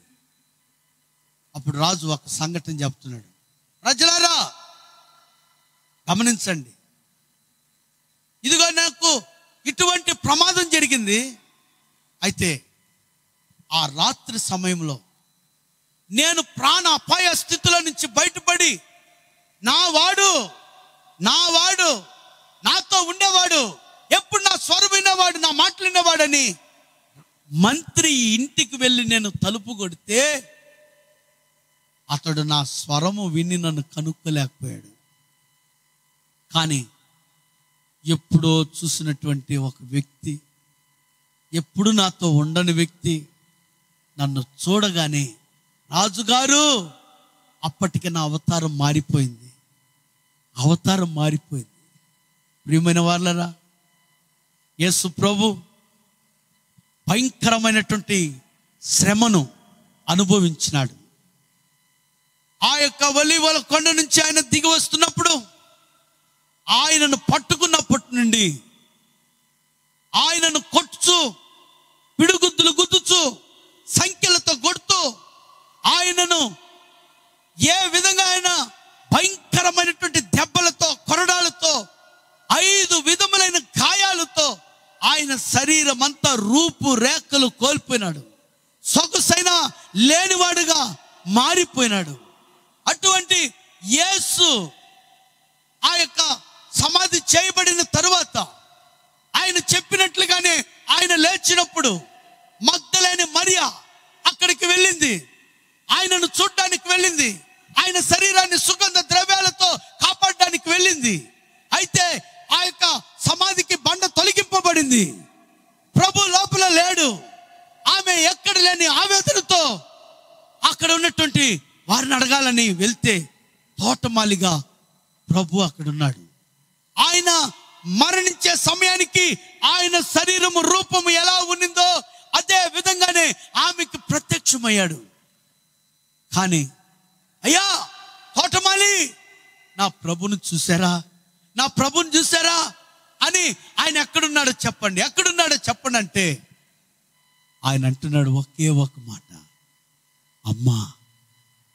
అప్పుడు రాజు ఒక సంఘటన చెప్తున్నాడు. ప్రజలారా గమనించండి, ఇదిగో నాకు ఇటువంటి ప్రమాదం జరిగింది. అయితే ఆ రాత్రి సమయంలో నేను ప్రాణ అపాయ స్థితిలో నుంచి బయటపడి నా వాడు నాతో ఉండేవాడు, ఎప్పుడు నా స్వరం వినేవాడు, నా మాటలు వినేవాడని మంత్రి ఇంటికి వెళ్ళి నేను తలుపు కొడితే అతడు నా స్వరము విని నన్ను కనుక్కోలేకపోయాడు. కానీ ఎప్పుడో చూసినటువంటి ఒక వ్యక్తి, ఎప్పుడు నాతో ఉండని వ్యక్తి నన్ను చూడగానే, రాజుగారు, అప్పటికి నా అవతారం మారిపోయింది. ప్రియమైన వాళ్ళరా, యేసు ప్రభు భయంకరమైనటువంటి శ్రమను అనుభవించినాడు. ఆ యొక్క ఒలీవల కొండ నుంచి ఆయన దిగి వస్తున్నప్పుడు, ఆయనను పట్టుకున్నప్పటి నుండి ఆయనను కొట్టుచు, పిడుగుద్దులు గుద్దుచు, సంఖ్యలతో కొడుతూ, ఆయనను ఏ విధంగా ఆయన భయంకరమైనటువంటి దెబ్బలతో, కొరడాలతో, 5 విధములైన గాయాలతో ఆయన శరీరం అంతా రూపు రేఖలు కోల్పోయినాడు. సొగసైన లేనివాడుగా మారిపోయినాడు. అటువంటి యేసు ఆ యొక్క సమాధి చేయబడిన తరువాత ఆయన చెప్పినట్లుగానే ఆయన లేచినప్పుడు మగ్దలేని మరియా అక్కడికి వెళ్ళింది. ఆయనను చూడడానికి వెళ్ళింది. ఆయన శరీరాన్ని సుగంధ ద్రవ్యాలతో కాపాడడానికి వెళ్ళింది. అయితే ఆ యొక్క సమాధికి బండ తొలగింపబడింది. ప్రభు లోపల లేడు. ఆమె ఎక్కడ లేని ఆవేదనతో అక్కడ ఉన్నటువంటి వారిని అడగాలని వెళ్తే తోటమాలిగా ప్రభు అక్కడ ఉన్నాడు. ఆయన మరణించే సమయానికి ఆయన శరీరము రూపము ఎలా ఉన్నిందో అదే విధంగానే ఆమెకు ప్రత్యక్షమయ్యాడు. కానీ అయ్యా తోటమాలి, నా ప్రభుని చూసారా అని ఆయన ఎక్కడున్నాడో చెప్పండి అంటే ఆయన అంటున్నాడు ఒకే ఒక మాట, అమ్మా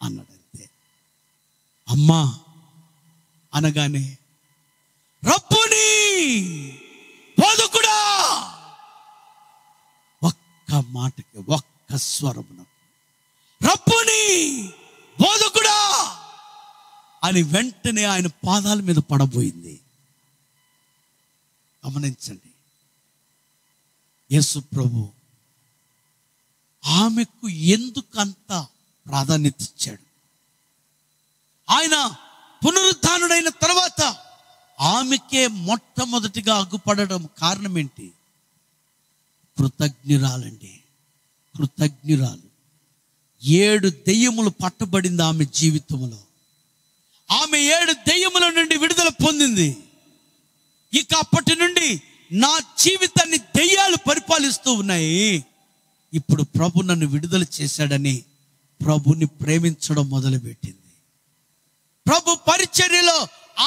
అన్నాడు. అంతే. అమ్మా అనగానే రబ్బుని, బోధకుడా, ఒక్క మాటకి, ఒక్క స్వరమున రబ్బుని, బోధకుడా అని వెంటనే ఆయన పాదాల మీద పడబోయింది. గమనించండి, యేసు ప్రభు ఆమెకు ఎందుకంత ప్రాధాన్యత ఇచ్చాడు? ఆయన పునరుద్ధానుడైన తర్వాత ఆమెకే మొట్టమొదటిగా అగ్గుపడడం కారణం ఏంటి? కృతజ్ఞురాలండి, కృతజ్ఞురాలు. 7 దెయ్యములు పట్టబడింది ఆమె జీవితంలో. ఆమె 7 దెయ్యముల నుండి విడుదల పొందింది. ఇక అప్పటి నుండి నా జీవితాన్ని దెయ్యాలు పరిపాలిస్తూ ఉన్నాయి. ఇప్పుడు ప్రభు నన్ను విడుదల చేశాడని ప్రభుని ప్రేమించడం మొదలుపెట్టింది. ప్రభు పరిచర్యలో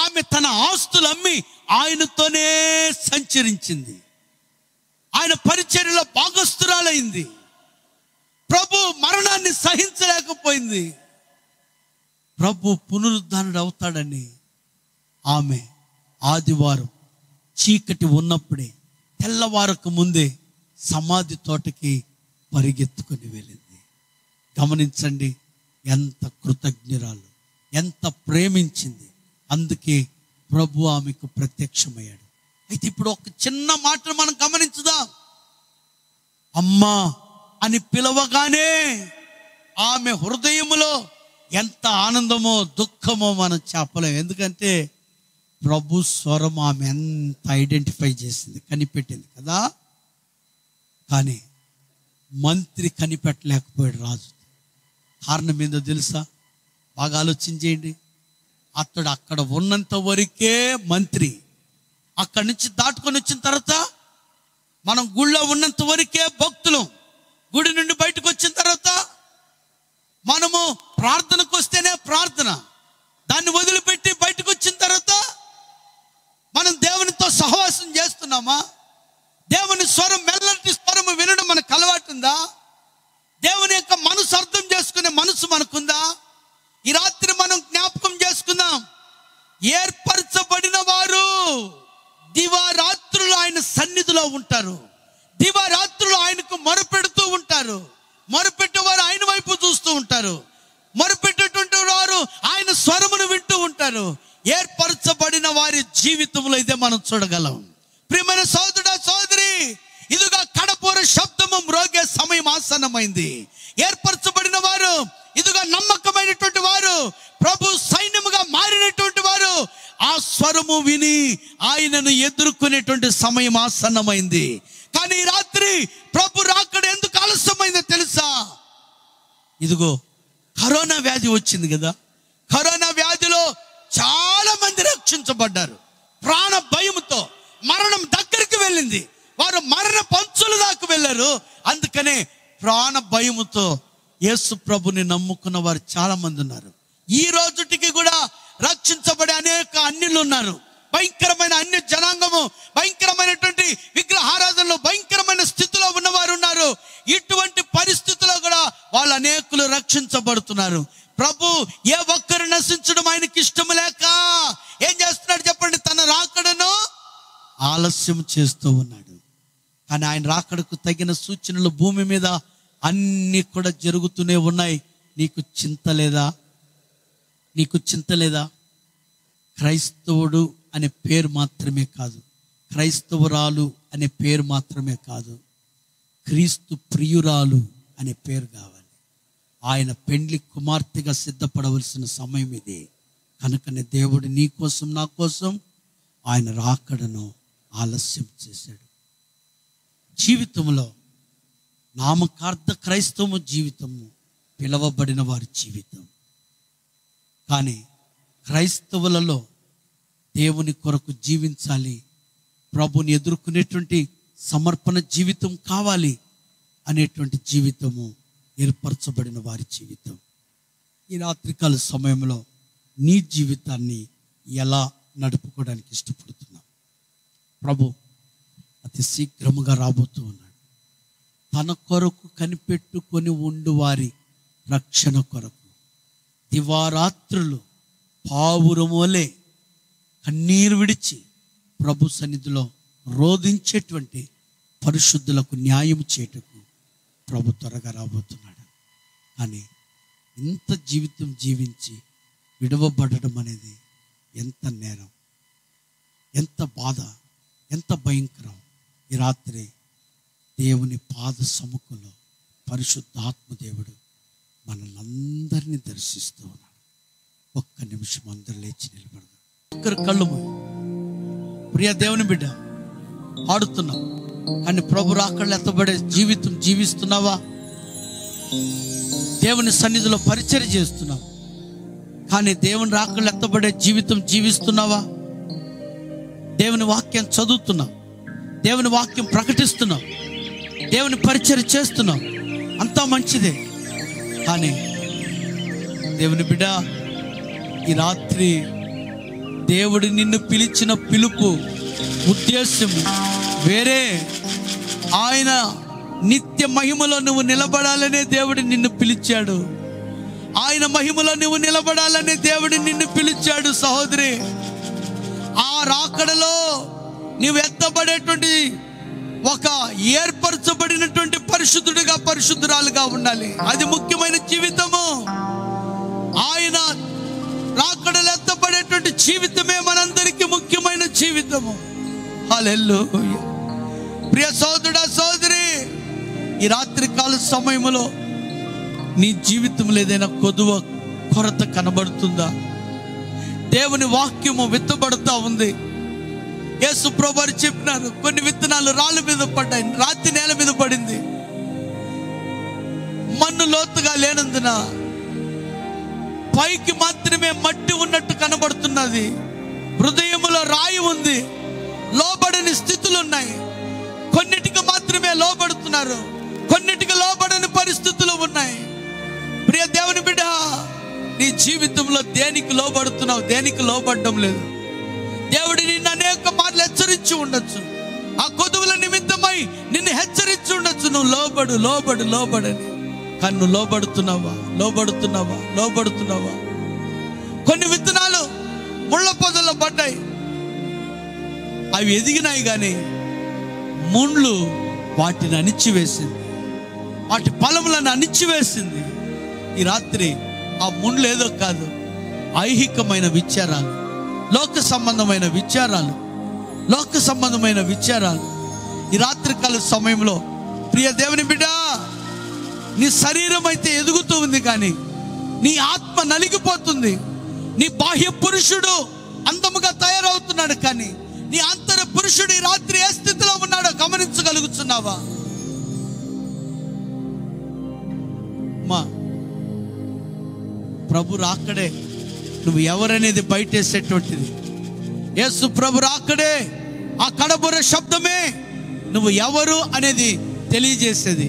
ఆమె తన ఆస్తులు అమ్మి ఆయనతోనే సంచరించింది. ఆయన పరిచర్యలో భాగస్తురాలైంది. ప్రభు మరణాన్ని సహించలేకపోయింది. ప్రభు పునరుద్ధానుడు అవుతాడని ఆమె ఆదివారం చీకటి ఉన్నప్పుడే, తెల్లవారకు ముందే సమాధి తోటకి పరిగెత్తుకొని వెళ్ళింది. గమనించండి, ఎంత కృతజ్ఞురాలు, ఎంత ప్రేమించింది. అందుకే ప్రభు ఆమెకు ప్రత్యక్షమయ్యాడు. అయితే ఇప్పుడు ఒక చిన్న మాటను మనం గమనించుదాం. అమ్మా అని పిలవగానే ఆమె హృదయములో ఎంత ఆనందమో దుఃఖమో మనం చెప్పలేం. ఎందుకంటే ప్రభు స్వరం ఆమె ఎంత ఐడెంటిఫై చేసింది, కనిపెట్టింది కదా. కానీ మంత్రి కనిపెట్టలేకపోయాడు రాజు. కారణం ఏందో తెలుసా? బాగా ఆలోచన చేయండి. అతడు అక్కడ ఉన్నంత వరకే మంత్రి. అక్కడి నుంచి దాటుకొని వచ్చిన తర్వాత మనం గుళ్ళో ఉన్నంత వరకే భక్తులు. గుడి నుండి బయటకు వచ్చిన తర్వాత మనము ప్రార్థనకు వస్తేనే ప్రార్థన. దాన్ని వదిలిపెట్టి బయటకు వచ్చిన తర్వాత మనం దేవునితో సహవాసం చేస్తున్నామా? దేవుని స్వరం, మెల్లటి స్వరము వినడం మనకు అలవాటు ఉందా? దేవుని యొక్క మనసు అర్థం చేసుకునే మనసు మనకుందా? ఈ రాత్రి మనం జ్ఞాపకం చేసుకుందాం. ఏర్పరచబడిన వారు దివారాత్రులు ఆయన సన్నిధిలో ఉంటారు. దివారాత్రులు ఆయనకు మొరపెడుతూ ఉంటారు. మొరపెట్టేవారు ఆయన వైపు చూస్తూ ఉంటారు. మొరపెట్టేటువంటి వారు ఆయన స్వరమును వింటూ ఉంటారు. ఏర్పరచబడిన వారి జీవితంలో ఇదే మనం చూడగలం. ప్రియమైన సోదరుడా, సోదరి, ఇదిగా కడపూర శబ్దము మ్రోగే సమయం ఆసన్నమైంది. ఏర్పరచబడిన వారు, ఇదిగా నమ్మకమైనటువంటి వారు, ప్రభు సైన్యముగా మారినటువంటి వారు ఆ స్వరము విని ఆయనను ఎదుర్కొనేటువంటి సమయం ఆసన్నమైంది. కానీ ఈ రాత్రి ప్రభు రాకడ ఎందుకు ఆలస్యమైందో తెలుసా? ఇదిగో కరోనా వ్యాధి వచ్చింది కదా. కరోనా వ్యాధిలో చాలా మంది రక్షించబడ్డారు. ప్రాణ భయముతో మరణం దగ్గరికి వెళ్ళింది. వారు మరణ పంచుల దాకా వెళ్ళారు. అందుకనే ప్రాణ భయముతో యేసు ప్రభుని నమ్ముకున్న వారు చాలా మంది ఉన్నారు. ఈ రోజుటికి కూడా రక్షించబడే అనేక అన్యులు ఉన్నారు. భయంకరమైన అన్య జనాంగము, భయంకరమైనటువంటి విగ్రహారాధనలో భయంకరమైన స్థితిలో ఉన్నవారు ఉన్నారు. ఇటువంటి పరిస్థితుల్లో కూడా వాళ్ళు అనేకులు రక్షించబడుతున్నారు. ప్రభు ఏ ఒక్కరు నశించడం ఆయనకి ఇష్టం లేక ఏం చేస్తున్నాడు చెప్పండి? తన రాకడను ఆలస్యం చేస్తూ ఉన్నాడు. కానీ ఆయన రాకడకు తగిన సూచనలు భూమి మీద అన్నీ కూడా జరుగుతూనే ఉన్నాయి. నీకు చింత లేదా? నీకు చింత లేదా? క్రైస్తవుడు అనే పేరు మాత్రమే కాదు, క్రైస్తవురాలు అనే పేరు మాత్రమే కాదు, క్రీస్తు ప్రియురాలు అనే పేరు కావాలి. ఆయన పెండ్లి కుమార్తెగా సిద్ధపడవలసిన సమయం ఇది. కనుకనే దేవుడు నీ కోసం, నా కోసం ఆయన రాకడను ఆలస్యం చేశాడు. జీవితంలో నామకార్థ క్రైస్తవ జీవితము పిలవబడిన వారి జీవితం. కానీ క్రైస్తవులలో దేవుని కొరకు జీవించాలి, ప్రభుని ఎదుర్కొనేటువంటి సమర్పణ జీవితం కావాలి అనేటువంటి జీవితము ఏర్పరచబడిన వారి జీవితం. ఈ రాత్రికాల సమయంలో నీ జీవితాన్ని ఎలా నడుపుకోవడానికి ఇష్టపడుతున్నావు? ప్రభు అతి శీఘ్రముగా రాబోతూ ఉన్నాడు. తన కొరకు కనిపెట్టుకొని ఉండు వారి రక్షణ కొరకు దివారాత్రులు పావురమోలే కన్నీరు విడిచి ప్రభు సన్నిధిలో రోధించేటువంటి పరిశుద్ధులకు న్యాయం చేయటకు ప్రభు త్వరగా రాబోతున్నాడు. కానీ ఇంత జీవితం జీవించి విడవబడడం అనేది ఎంత నేరం, ఎంత బాధ, ఎంత భయంకరం. ఈ రాత్రి దేవుని పాద సముఖంలో పరిశుద్ధాత్మ దేవుడు మనల్ని అందరినీ దర్శిస్తూ ఉన్నాడు. ఒక్క నిమిషం అందరూ లేచి నిలబడదాం. ఒక్కరు కళ్ళు మూయి. ప్రియ దేవుని బిడ్డ, ఆడుతున్నావు కానీ ప్రభు రాకడలో ఎత్తబడే జీవితం జీవిస్తున్నావా? దేవుని సన్నిధిలో పరిచర్య చేస్తున్నావు కానీ దేవుని రాకడలో ఎత్తబడే జీవితం జీవిస్తున్నావా? దేవుని వాక్యం చదువుతున్నావు, దేవుని వాక్యం ప్రకటిస్తున్నావు, దేవుని పరిచర్య చేస్తున్నావు, అంతా మంచిదే. కానీ దేవుని బిడ్డ, ఈ రాత్రి దేవుడు నిన్ను పిలిచిన పిలుపు ఉద్దేశం వేరే. ఆయన నిత్య మహిమలో నువ్వు నిలబడాలనే దేవుడు నిన్ను పిలిచాడు. ఆయన మహిమలో నువ్వు నిలబడాలనే దేవుడు నిన్ను పిలిచాడు. సహోదరి, ఆ రాకడలో నువ్వు ఎత్తబడేటువంటి ఒక ఏర్పరచబడినటువంటి పరిశుద్ధుడిగా, పరిశుద్ధురాలుగా ఉండాలి. అది ముఖ్యమైన జీవితము. ఆయన రాకడలో ఎత్తబడేటువంటి జీవితమే మనందరికీ ముఖ్యమైన జీవితము. హల్లెలూయా. ప్రియ సోదరుడా, సోదరి, ఈ రాత్రి కాల సమయంలో నీ జీవితంలో ఏదైనా కొదువ, కొరత కనబడుతుందా? దేవుని వాక్యము విత్తబడుతూ ఉంది. యేసు ప్రభువు చెప్పినారు, కొన్ని విత్తనాలు రాళ్ళ మీద పడ్డాయి, రాతి నేల మీద పడింది. మన్ను లోతుగా లేనందున పైకి మాత్రమే మట్టి ఉన్నట్టు కనబడుతున్నది. హృదయములో రాయి ఉంది. లోబడని స్థితులు ఉన్నాయి. కొన్నిటికి మాత్రమే లోబడుతున్నారు, కొన్నిటికి లోబడని పరిస్థితులు ఉన్నాయి. ప్రియ దేవుని బిడ్డ, నీ జీవితంలో దేనికి లోబడుతున్నావు, దేనికి లోబడడం లేదు? దేవుడు నిన్ను అనేక మార్లు హెచ్చరించి ఉండొచ్చు. ఆ కొదువుల నిమిత్తమై నిన్ను హెచ్చరించి ఉండొచ్చు. నువ్వు లోబడు లోబడు లోబడని. కానీ నువ్వు లోబడుతున్నావా? కొన్ని విత్తనాలు ముళ్ళ పొదల్లో పడ్డాయి. అవి ఎదిగినాయి, కానీ ముళ్ళు వాటిని అణిచివేసింది, వాటి ఫలములను అణిచివేసింది. ఈ రాత్రి ఆ ముళ్ళు ఏదో కాదు, ఐహికమైన విచారాలు, లోక సంబంధమైన విచారాలు. ఈ రాత్రికాల సమయంలో ప్రియ దేవుని బిడ్డ, నీ శరీరం అయితే ఎదుగుతూ ఉంది, కానీ నీ ఆత్మ నలిగిపోతుంది. నీ బాహ్య పురుషుడు అందముగా తయారవుతున్నాడు, కానీ నీ అంతర పురుషుడు ఈ రాత్రి ఏ స్థితిలో ఉన్నాడో గమనించగలుగుతున్నావా? మా ప్రభు రాకడే నువ్వు ఎవరనేది బయటేసేటువంటిది. యేసు ప్రభు రాకడే ఆ కడబుర శబ్దమే నువ్వు ఎవరు అనేది తెలియజేసేది.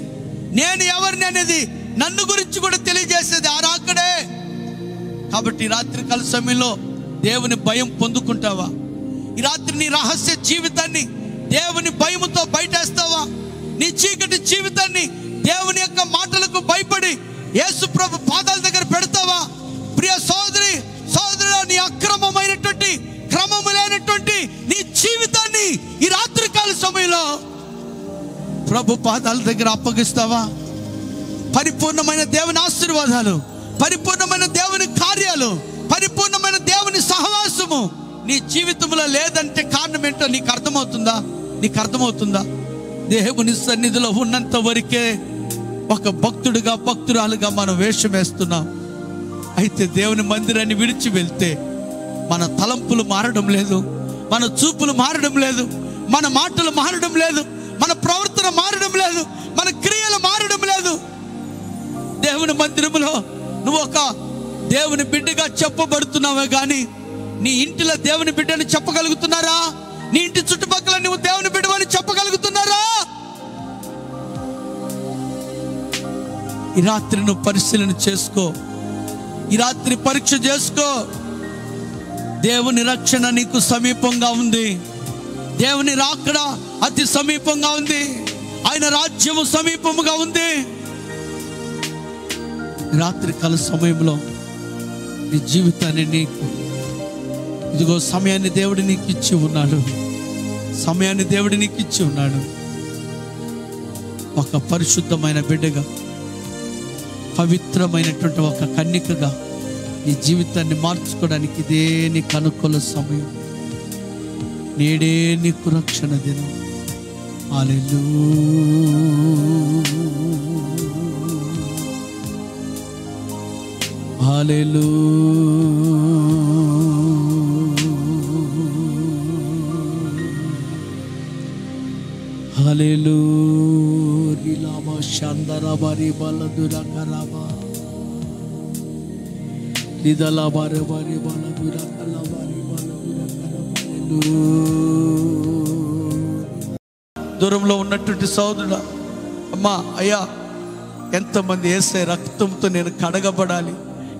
నేను ఎవరిని అనేది నన్ను గురించి కూడా తెలియజేసేది ఆ రాకడే. కాబట్టి రాత్రికాల సమయంలో దేవుని భయం పొందుకుంటావా? ఈ రాత్రి నీ రహస్య జీవితాన్ని దేవుని భయముతో బయటేస్తావా? నీ చీకటి జీవితాన్ని దేవుని యొక్క మాటలకు భయపడి యేసు ప్రభు పాదాల దగ్గర పెడతావా? ప్రియ సోదరి సోదరుడు, నీ అక్రమమైనటువంటి క్రమము లేనటువంటి నీ జీవితాన్ని ఈ రాత్రికాల సమయంలో ప్రభు పాదాల దగ్గర అప్పగిస్తావా? పరిపూర్ణమైన దేవుని ఆశీర్వాదాలు, పరిపూర్ణమైన దేవుని కార్యాలు, పరిపూర్ణమైన దేవుని సహవాసము నీ జీవితంలో లేదంటే కారణం ఏంటో నీకు అర్థమవుతుందా? దేవుని సన్నిధిలో ఉన్నంత వరకే ఒక భక్తుడిగా భక్తురాలుగా మనం వేషం వేస్తున్నాం. అయితే దేవుని మందిరాన్ని విడిచి వెళ్తే మన తలంపులు మారడం లేదు, మన చూపులు మారడం లేదు, మన మాటలు మారడం లేదు, మన ప్రవర్తన మారడం లేదు, మన క్రియలు మారడం లేదు. దేవుని మందిరంలో నువ్వు ఒక దేవుని బిడ్డగా చెప్పబడుతున్నావే కానీ నీ ఇంటిలో దేవుని బిడ్డని చెప్పగలుగుతున్నారా? నీ ఇంటి చుట్టుపక్కల నువ్వు దేవుని బిడ్డవని చెప్పగలుగుతున్నారా? ఈ రాత్రి నువ్వు పరిశీలన చేసుకో, ఈ రాత్రి పరీక్ష చేసుకో. దేవుని రక్షణ నీకు సమీపంగా ఉంది. దేవుని రాకడ అతి సమీపంగా ఉంది. ఆయన రాజ్యము సమీపముగా ఉంది. రాత్రి కాల సమయంలో నీ జీవితాన్ని నీకు ఇదిగో సమయాన్ని దేవుడు నీకు ఇచ్చి ఉన్నాడు. ఒక పరిశుద్ధమైన బిడ్డగా, పవిత్రమైనటువంటి ఒక కన్యకగా నీ జీవితాన్ని మార్చుకోవడానికి ఇదే నీకు అనుకూల సమయం. నేడే నీకు రక్షణ దినం. దూరంలో ఉన్నటువంటి సోదరుడా, అమ్మా, అయ్యా, ఎంతమంది యేసయ్య రక్తంతో నేను కడగబడాలి,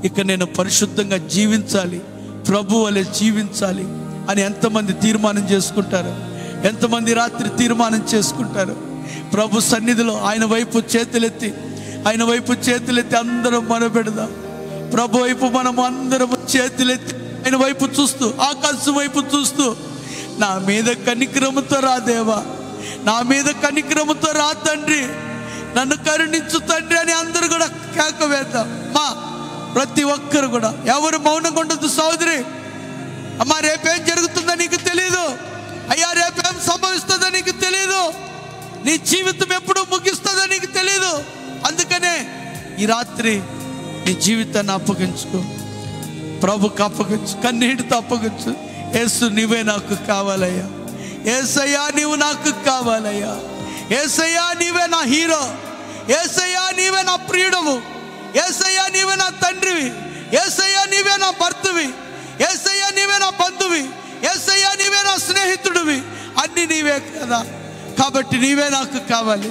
ఇక నేను పరిశుద్ధంగా జీవించాలి, ప్రభు వలె జీవించాలి అని ఎంతమంది తీర్మానం చేసుకుంటారు? ఎంతమంది రాత్రి తీర్మానం చేసుకుంటారు? ప్రభు సన్నిధిలో ఆయన వైపు చేతులెత్తి అందరం మొరపెడదాం. ప్రభు వైపు మనం అందరం చేతులెత్తి ఆయన వైపు చూస్తూ, ఆకాశం వైపు చూస్తూ, నా మీద కనికరముతో రా దేవా, నా మీద కనికరముతో రా తండ్రి, నన్ను కరుణించు తండ్రి అని అందరూ కూడా కేక వేద్దాం. మా ప్రతి ఒక్కరు కూడా ఎవరు మౌనంగా ఉండదు. సోదరి, అమ్మా, రేపేం జరుగుతుందో నీకు తెలీదు. అయ్యా, రేపేం సంభవిస్తుందో నీకు తెలీదు. నీ జీవితం ఎప్పుడు ముగిస్తుందో నీకు తెలీదు. అందుకనే ఈ రాత్రి నీ జీవితాన్ని అప్పగించుకో, ప్రభుకి అప్పగించు, కన్నీటితో అప్పగించు. యేసు, నీవే నాకు కావాలయ్యా. యేసయ్యా, నీవు నాకు కావాలయ్యా. యేసయ్యా, నీవే నా హీరో. యేసయ్యా, నీవే నా ప్రియుడము. యేసయ్యా, నీవే నా తండ్రివి. యేసయ్యా నీవే నా భర్తవి, యేసయ్యా నీవే నా బంధువి, యేసయ్యా నీవే నా స్నేహితుడివి, అన్ని నీవే కదా. కాబట్టి నీవే నాకు కావాలి,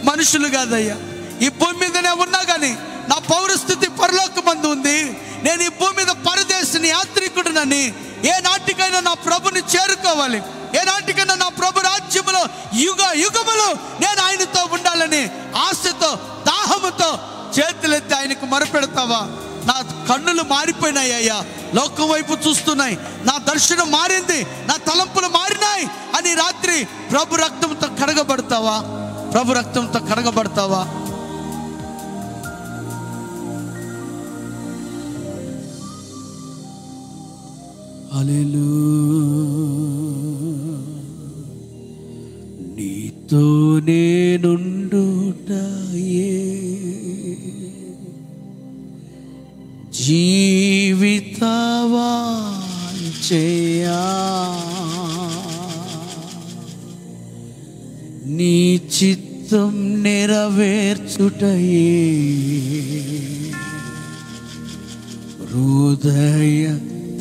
మనుషులు కాదయ్యా. ఈ భూమి మీదనే ఉన్నా కానీ నా పౌరస్థితి పరలోకమందు ఉంది. నేను ఈ భూమి మీద పరదేశిని, యాత్రికుడినని. ఏ నాటికైనా నా ప్రభుని చేరుకోవాలి, ఏ నాటికైనా నా ప్రభు రాజ్యములో యుగ యుగములు నేను ఆయనతో ఉండాలని ఆశతో, దాహముతో చేతులెత్తి ఆయనకు మొరపెడతావా? నా కన్నులు మారిపోయినాయ్యా, లోకం వైపు చూస్తున్నాయి, నా దర్శనం మారింది, నా తలంపులు మారినాయి అని రాత్రి ప్రభు రక్తంతో కడగబడతావా? ప్రభు రక్తంతో కడగబడతావా? నీతో నేనుండుటయే జీవితవాంఛయా, నీ చిత్తం నెరవేర్చుటయే హృదయ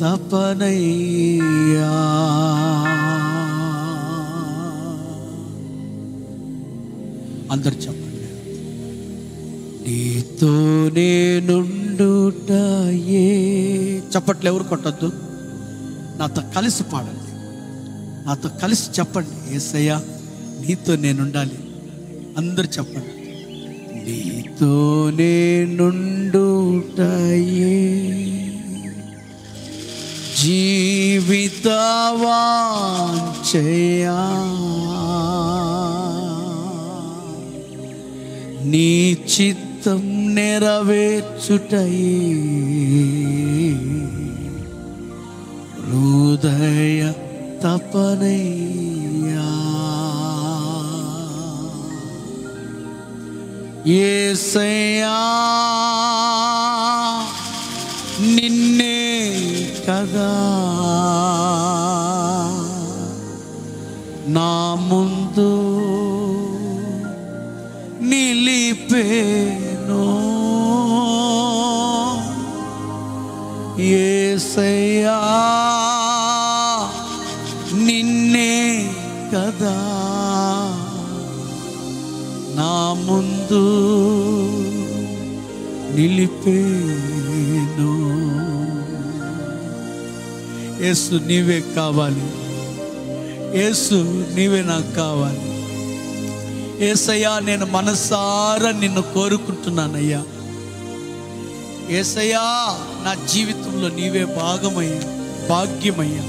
తపనయ్యా. అందరు చెప్పండి. నీతో నేనుండుటయే. చప్పట్లు ఎవరు కొట్టద్దు, నాతో కలిసి పాడండి, నాతో కలిసి చెప్పండి. యేసయ్యా నీతో నేనుండాలి. అందరు చెప్పండి. నీతో నేనుండుటయే జీవితవాంఛయా, నీ చిత్తం నెరవేర్చుటయే హృదయ తపనయ్యా. యేసయ్యా నిన్నే కదా నా ముందు నిలిపేను. యేసయ్యా నిన్నే కదా నా ముందు నిలిపేను. యేసు నీవే కావాలి, యేసు నీవే నాకు కావాలి. యేసయ్యా నేను మనసారా నిన్ను కోరుకుంటున్నానయ్యా. యేసయ్యా నా జీవితంలో నీవే భాగమయ్యా, భాగ్యమయ్యా.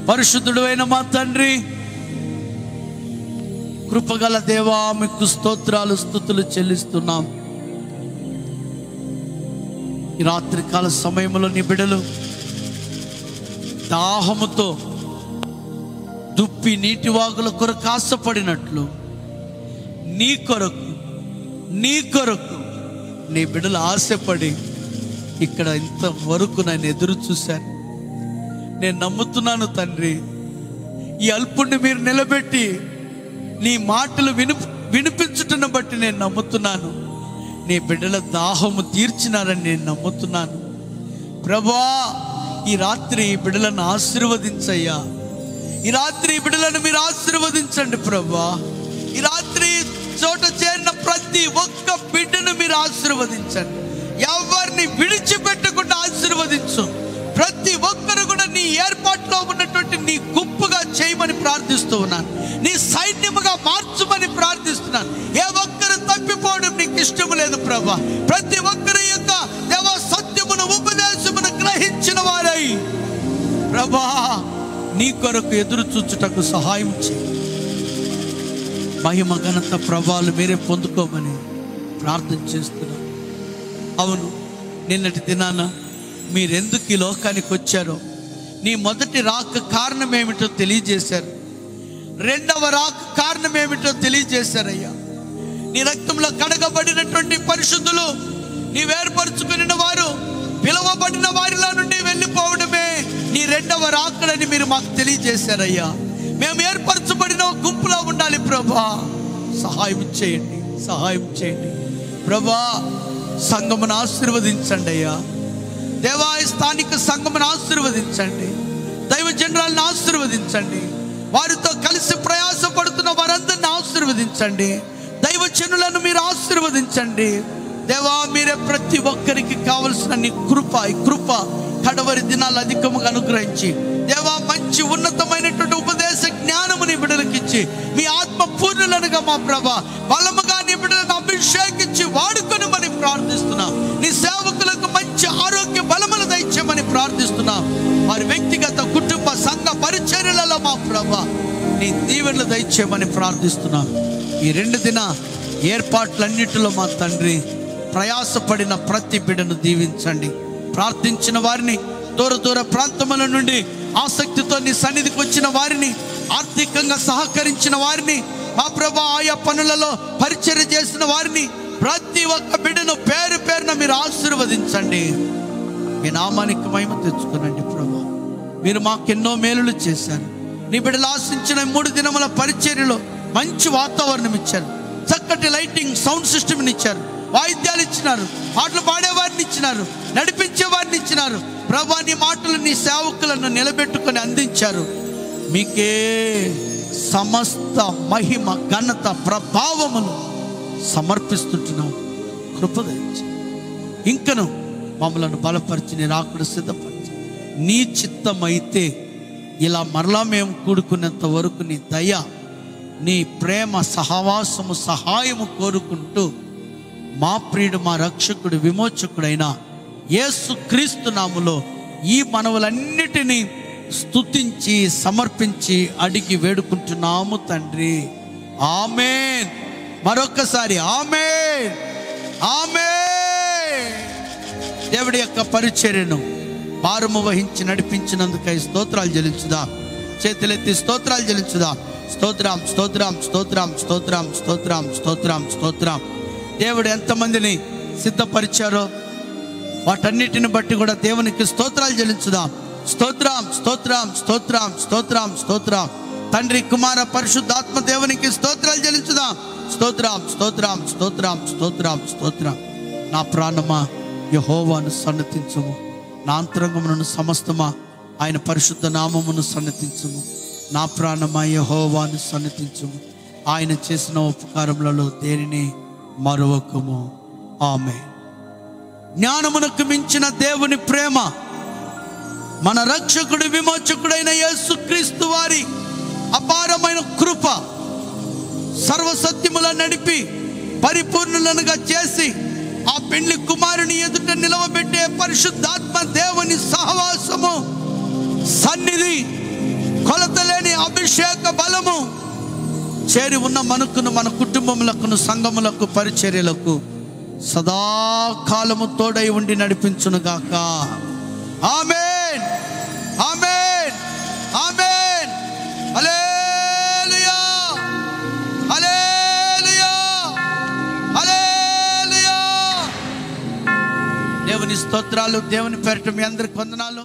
పరిశుద్ధుడు అయిన మా తండ్రి, కృపగల దేవా, మీకు స్తోత్రాలు స్తుతులు చెల్లిస్తున్నాం. ఈ రాత్రికాల సమయంలో నీ బిడ్డలు దాహముతో దుప్పి నీటి వాగుల కొరకు ఆశపడినట్లు నీ కొరకు నీ బిడ్డలు ఆశపడి ఇక్కడ ఇంతవరకు నేను ఎదురు చూశాను. నేను నమ్ముతున్నాను తండ్రి, ఈ అల్పుణ్ణి మీరు నిలబెట్టి నీ మాటలు వినిపించుటను బట్టి నేను నమ్ముతున్నాను. నీ బిడ్డల దాహము తీర్చినారని నేను నమ్ముతున్నాను. ప్రభువా, ఈ రాత్రి ఈ బిడ్డలను ఆశీర్వదించయ్యా. ఈ రాత్రి ఈ బిడ్డలను మీరు ఆశీర్వదించండి ప్రభువా. ఈ రాత్రి చోట చేరిన ప్రతి ఒక్క బిడ్డను మీరు ఆశీర్వదించండి. ఎవరిని విడిచిపెట్టకుండా ఆశీర్వదించు. ప్రతి ఒక్కరు కూడా నీ ఏర్పాట్లో ఉన్నటువంటి నీ గుంపుగా చేయమని ప్రార్థిస్తూ ఉన్నాను. నీ సైన్యముగా మార్చమని ప్రార్థిస్తున్నాను. ఏ ఒక్కరు తప్పిపోవడం నీకు ఇష్టం లేదు ప్రభా. ప్రతి ఒక్కరి యొక్క దేవ సత్యమును ఉపదేశమును గ్రహించిన వారై ప్రభా నీ కొరకు ఎదురు చూచుటకు సహాయం చేయి. మహిమ ఘనత ప్రభావాలు మీరే పొందుకోమని ప్రార్థన చేస్తున్నాను. అవును, నిన్నటి దినాన మీరెందుకు ఈ లోకానికి వచ్చారో, నీ మొదటి రాక కారణం ఏమిటో తెలియజేశారు. రెండవ రాక కారణం ఏమిటో తెలియజేశారయ్యా. నీ రక్తంలో కడగబడినటువంటి పరిశుద్ధులు, నీవు ఏర్పరచుకున్న వారు, పిలువబడిన వారిలో నుండి వెళ్ళిపోవడమే నీ రెండవ రాకడని మీరు మాకు తెలియజేశారయ్యా. మేము ఏర్పరచబడిన గుంపులో ఉండాలి ప్రభా. సహాయం చేయండి, సహాయం చేయండి ప్రభా. సంఘమును ఆశీర్వదించండి అయ్యా దేవా. స్థానిక సంఘమును ఆశీర్వదించండి, దైవ జనరాలను ఆశీర్వదించండి, వారితో కలిసి ప్రయాసపడుతున్న వారందరిని ఆశీర్వదించండి, దైవజనులను మీరు ఆశీర్వదించండి దేవా. మీరే ప్రతి ఒక్కరికి కావలసిన నీ కృప, ఈ కృప కడవరి దినాలు అధికముగా అనుగ్రహించి దేవా, మంచి ఉన్నతమైనటువంటి ఉపదేశ జ్ఞానము నీ బిడ్డలకిచ్చి, మీ ఆత్మ పూర్ణులనుగా మా ప్రభా బలముగా నీ బిడ్డలను అభిషేకించి వాడుకొనమని ప్రార్థిస్తున్నా. నీ సేవకులకు మంచి ఆరోగ్య బలములు దయచేయమని ప్రార్థిస్తున్నా. వారి వ్యక్తిగత కుటుంబ సంఘ పరిచర్యలలో మా ప్రభా నీ దీవెనలు దయచేయమని ప్రార్థిస్తున్నా. ఈ 2 దిన ఏర్పాట్లన్నిటిలో మా తండ్రి ప్రయాసపడిన ప్రతి బిడ్డను దీవించండి. ప్రార్థించిన వారిని, దూర దూర ప్రాంతముల నుండి ఆసక్తితో నీ సన్నిధికి వచ్చిన వారిని, ఆర్థికంగా సహకరించిన వారిని, మా ప్రభా ఆయా పనులలో పరిచర్య చేసిన వారిని, ప్రతి ఒక్క బిడ్డను పేరు పేరున మీరు ఆశీర్వదించండి. మీ నామానికి మహిమ తెచ్చుకునండి ప్రభా. మీరు మాకెన్నో మేలులు చేశారు. నీ బిడ్డలు ఆశించిన 3 దినముల పరిచర్యలో మంచి వాతావరణం ఇచ్చారు, చక్కటి లైటింగ్ సౌండ్ సిస్టమ్ని ఇచ్చారు, వాయిద్యాలు ఇచ్చినారు, పాటలు పాడేవారిని ఇచ్చినారు, నడిపించే వారిని ఇచ్చినారు ప్రభా. నీ మాటలు నీ సేవకులను నిలబెట్టుకొని అందించారు. మీకే సమస్త మహిమ ఘనత ప్రభావములు సమర్పిస్తుంటున్నాం. కృపదయించి ఇంకను మమ్మలను బలపరిచి నీ రాకడ సిద్ధపరిచి, నీ చిత్తమైతే ఇలా మరలా మేము కూడుకునేంత వరకు నీ దయ, నీ ప్రేమ, సహవాసము, సహాయము కోరుకుంటూ మా ప్రియుడు, మా రక్షకుడు, విమోచకుడైన యేసుక్రీస్తు నామములో ఈ మనవులన్నిటినీ స్తుతించి సమర్పించి అడిగి వేడుకుంటున్నాము తండ్రి. ఆమేన్. మరొక్కసారి ఆమేన్, ఆమేన్. దేవుడి యొక్క పరిచర్యను భారము వహించి నడిపించినందుకై స్తోత్రాలు చెల్లించుదా. చేతులెత్తి స్తోత్రాలు చెల్లించుదా. స్తోత్రం, స్తోత్రం, స్తోత్రం, స్తోత్రం, స్తోత్రం, స్తోత్రం, స్తోత్రం. దేవుడు ఎంతమందిని సిద్ధపరిచారో వాటన్నిటిని బట్టి కూడా దేవునికి స్తోత్రాలు చెల్లించుదాం. స్తోత్రం, స్తోత్రం, స్తోత్రం, స్తోత్రం, స్తోత్రం. తండ్రి, కుమార, పరిశుద్ధాత్మ దేవునికి స్తోత్రాలు చెల్లించుదాం. స్తోత్రం, స్తోత్రం, స్తోత్రం, స్తోత్రం, స్తోత్రం. నా ప్రాణమా యెహోవాను సన్నతించుము, నా అంతరంగమును సమస్తమా ఆయన పరిశుద్ధ నామమును సన్నతించుము. నా ప్రాణమా యెహోవాను సన్నతించుము, ఆయన చేసిన ఉపకారములలో దేనిని మరొకము. ఆమేన్. జ్ఞానమునకు మించిన దేవుని ప్రేమ, మన రక్షకుడు, విమోచకుడైన యేసుక్రీస్తు వారి అపారమైన కృప, సర్వసత్యముల నడిపి పరిపూర్ణులనుగా చేసి ఆ పెళ్లి కుమారుని ఎదుట నిలవబెట్టే పరిశుద్ధాత్మ దేవుని సహవాసము, సన్నిధి, కొలతలేని అభిషేక బలము చేరి ఉన్న మనకును, మన కుటుంబములకును, సంఘములకు, పరిచర్యలకు సదాకాలము తోడై ఉండి నడిపించునుగాక. ఆమేన్, ఆమేన్, ఆమేన్. హల్లెలూయా, హల్లెలూయా, హల్లెలూయా. దేవుని స్తోత్రాలు. దేవుని పేరిట మీ అందరికి వందనాలు.